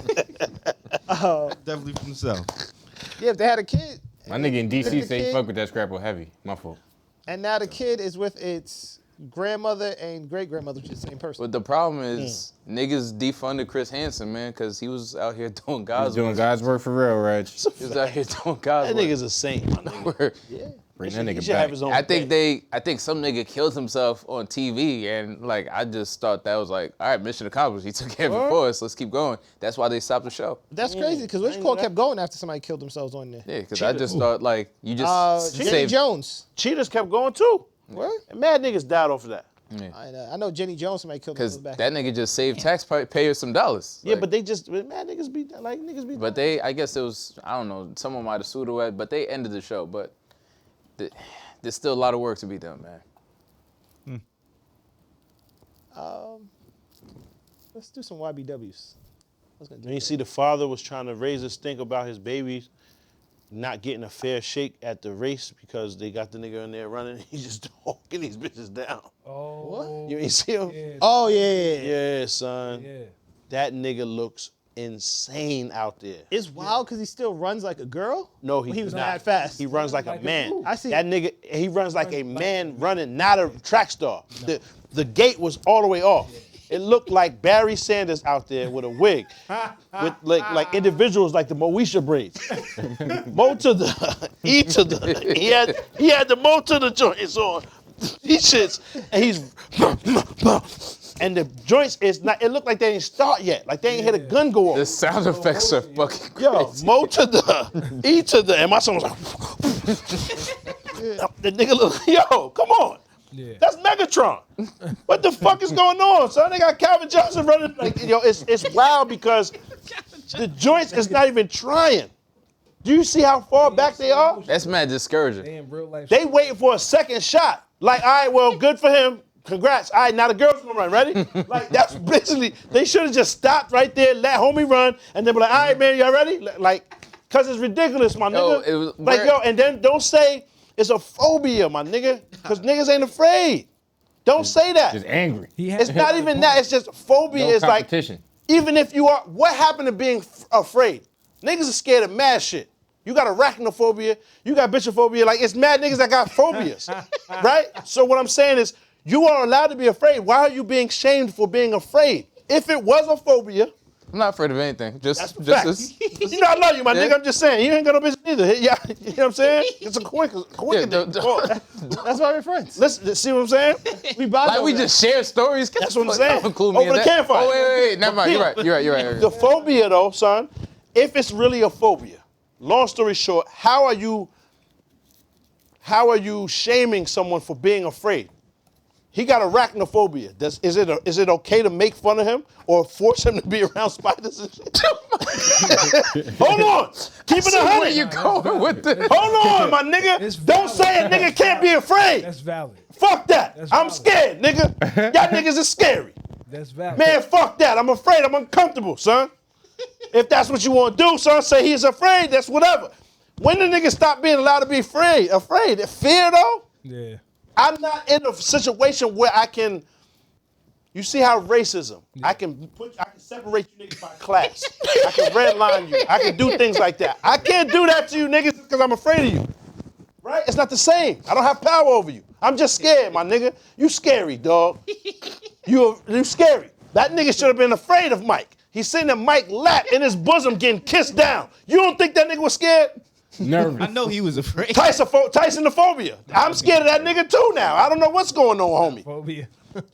Definitely from the south. Yeah, if they had a kid, My nigga in DC The say kid- fuck with that Scrapple heavy. My fault. and now the kid is with its grandmother and great grandmother, which is the same person. But the problem is niggas defunded Chris Hansen, man, because he was out here doing He's God's doing work. God's work for real, Reg. He was out here doing God's That work. nigga's a saint, my nigga. Word. Yeah. Bring He that should nigga have back. his own I think thing. I think some nigga killed himself on TV, and like I just thought that was like, all right, mission accomplished. He took care of it for us. Let's keep going. That's why they stopped the show. That's crazy because I Rich ain't Cole know kept going after somebody killed themselves on there. Yeah, because I just thought like you just Jenny saved. Jones. Cheaters kept going too. What? And mad niggas died off of that. I know Jenny Jones. Somebody killed Because themselves back. that nigga just saved taxpayers some dollars. Yeah, Like, but they just, mad niggas be, like, niggas be. But they, I guess it was, I don't know, someone might have sued or what, but they ended the show. But there's still a lot of work to be done, man. Let's do some YBWs. I was gonna do And you that. see the father was trying to raise a stink about his babies not getting a fair shake at the race because they got the nigga in there running. He's just hawking these bitches down. Oh, You ain't see him? yeah, Oh yeah. Yeah, son. yeah. That nigga looks insane out there. It's wild because he still runs like a girl. No, But he was not. mad fast. He runs like a man. fool. I see. That nigga, he runs like a man running, not a track star. The gate was all the way off. It looked like Barry Sanders out there with a wig, with like individuals like the Moesha braids. Mo to the, E to the. He had the Mo to the joints on. He shits, and he's, and the joints is not. It looked like they ain't start yet. Like they ain't hit a gun go off. The sound effects are fucking Yo, crazy. Mo to the, E to the, and my son was like, the nigga look, yo, come on. Yeah. That's Megatron. What the fuck is going on, son? They got Calvin Johnson running. Like, yo, it's wild because the joints is not even trying. Do you see how far back they are? That's mad discouraging. They in real life. They waiting for a second shot. Like, all right, well, good for him. congrats. All right, now the girls gonna run. Ready? Like, that's basically, they should have just stopped right there, let homie run, and then be like, all right, man, y'all ready? Like, because it's ridiculous, my nigga. It was, like, yo, and then don't say it's a phobia, my nigga, because niggas ain't afraid. Don't say that. Just angry. It's not even that. It's just phobia. No It's like, competition. even if you are, what happened to being afraid? Niggas are scared of mad shit. You got arachnophobia, you got bitchophobia. Like, it's mad niggas that got phobias, right? So what I'm saying is, you are allowed to be afraid. Why are you being shamed for being afraid? If it was a phobia, I'm not afraid of anything. that's a fact. You know I love you, my nigga. I'm just saying, you ain't got no bitch either. Yeah, you know what I'm saying? It's a coincidence. That's why we're friends. Listen, see what I'm saying? We bond Like, over we that. just share stories. That's what I'm saying. Don't include me Over in the that. campfire. Oh, wait. Never mind. You're right. The phobia, though, son, if it's really a phobia, long story short, how are you shaming someone for being afraid? He got arachnophobia. Is it okay to make fun of him or force him to be around spiders and shit? Hold on. Keep it 100. Where you going with this? Hold on, my nigga. Don't say a nigga can't be afraid. That's valid. Fuck that. That's I'm valid. scared, nigga. Y'all niggas is scary. That's valid. Man, fuck that. I'm afraid. I'm uncomfortable, son. If that's what you want to do, son, say he's afraid. That's whatever. When the nigga stop being allowed to be afraid? Fear, though? Yeah. I'm not in a situation where I can, you see how racism, I can separate you niggas by class. I can redline you. I can do things like that. I can't do that to you niggas because I'm afraid of you. Right? It's not the same. I don't have power over you. I'm just scared, my nigga. You scary, dog. You scary. That nigga should have been afraid of Mike. He's sitting in Mike's lap in his bosom getting kissed down. You don't think that nigga was scared? Nervous. I know he was afraid. Tysonophobia. I'm scared of that nigga too now. I don't know what's going on, homie. Phobia.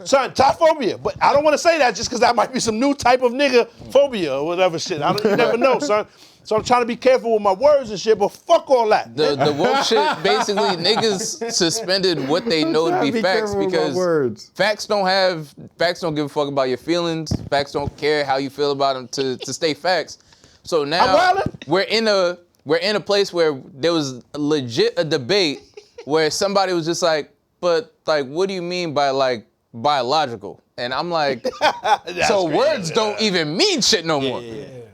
Son, typhobia. But I don't want to say that just because that might be some new type of nigga phobia or whatever shit. You never know, son. So I'm trying to be careful with my words and shit, but fuck all that. The woke shit, basically, niggas suspended what they know to be facts because facts don't give a fuck about your feelings. Facts don't care how you feel about them to stay facts. So now we're in a place where there was legit a debate where somebody was just like, but like, what do you mean by like biological? And I'm like, so crazy. words don't even mean shit no more.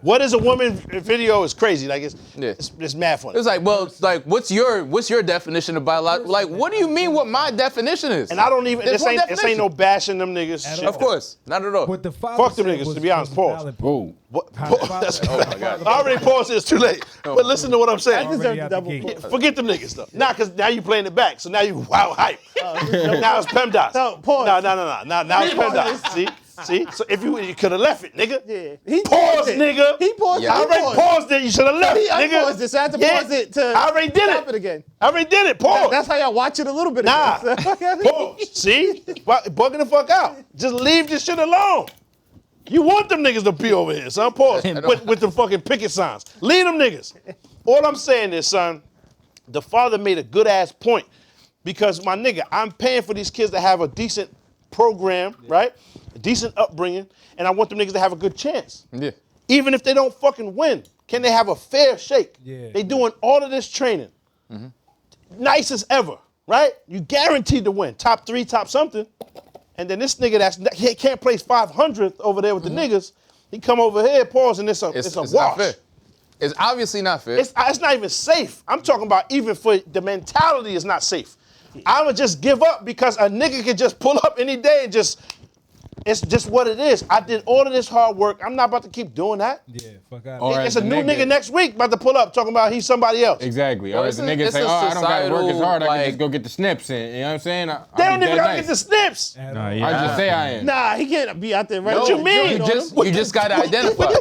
What is a woman video is crazy. Like it's mad funny. It's like, well, like what's your definition of biological? Like, what do you mean what my definition is? And I don't even, There's this ain't no bashing them niggas. Shit. Of course, not at all. What the father Fuck them said niggas, was- to be honest, was pause. valid. Whoa. Oh my God. I already paused it, it's too late. But listen to what I'm saying. I deserve Already the out the double gate. pause. Forget them niggas though. Nah, cause now you playing it back. So now you wow hype. Now it's PEMDAS. No, pause. No. Now it's PEMDAS. See? So if you could have left it, nigga. Yeah. He Pause, paused it. nigga. He paused it. I He already paused. paused it. You should have left, He nigga. unpaused it, so I had to pause it to I already did stop it again. I already did it. Pause. That's how y'all watch it a little bit. Nah. Ago. Pause. See? Bugging the fuck out. Just leave this shit alone. You want them niggas to be over here, son. Pause. With the fucking picket signs. Leave them niggas. All I'm saying is, son, the father made a good ass point. Because my nigga, I'm paying for these kids to have a decent program, right? A decent upbringing, and I want them niggas to have a good chance. Yeah. Even if they don't fucking win, can they have a fair shake? Yeah. They doing all of this training. Nice as ever, right? You guaranteed to win. Top 3, top something. And then this nigga he can't place 500th over there with the niggas. He come over here, pause, and it's a It's wash. not fair. It's obviously not fair. It's not even safe. I'm talking about even for the mentality is not safe. I'ma just give up because a nigga can just pull up any day and it's just what it is. I did all of this hard work. I'm not about to keep doing that. Yeah, fuck out. Or It's as a new nigga nigga next week about to pull up talking about he's somebody else. Exactly. Well, Or as it's the a- nigga it's say, a oh, I don't gotta work as societal, hard, I can like- just go get the snips in. You know what I'm saying? They don't even gotta get the snips. Nah, I yeah. just say I am. Nah, he can't be out there right What you mean? You just gotta identify.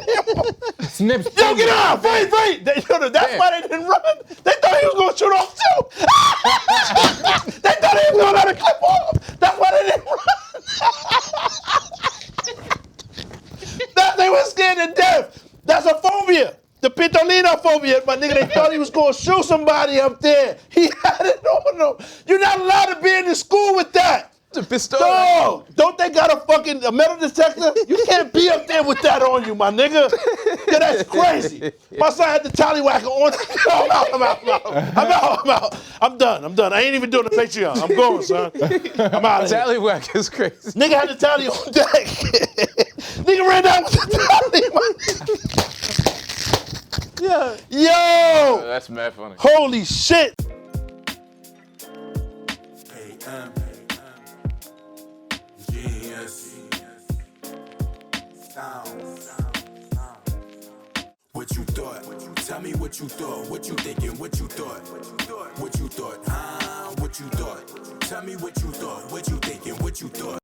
Snips. Yo, get out! Wait! That's why they didn't run. They thought he was gonna shoot off too. They thought he was gonna let it clip off. That's why they didn't run. They were scared to death. That's a phobia. The Pitolino phobia, my nigga. They thought he was gonna shoot somebody up there. He had it on him. You're not allowed to be in the school with that. It's a pistol. No, don't they got a metal detector? You can't be up there with that on you, my nigga. Yeah, that's crazy. My son had the tallywhacker on. I'm out. I'm done. I ain't even doing the Patreon. I'm going, son. I'm out of here. Tallywhacker is crazy. Nigga had the tally on deck. Nigga ran down with the tally. Yeah. Yo. That's mad funny. Holy shit. What you thought? Tell me what you thought. What you thinking? What you thought? What you thought? What you thought? Tell me what you thought. What you thinking? What you thought?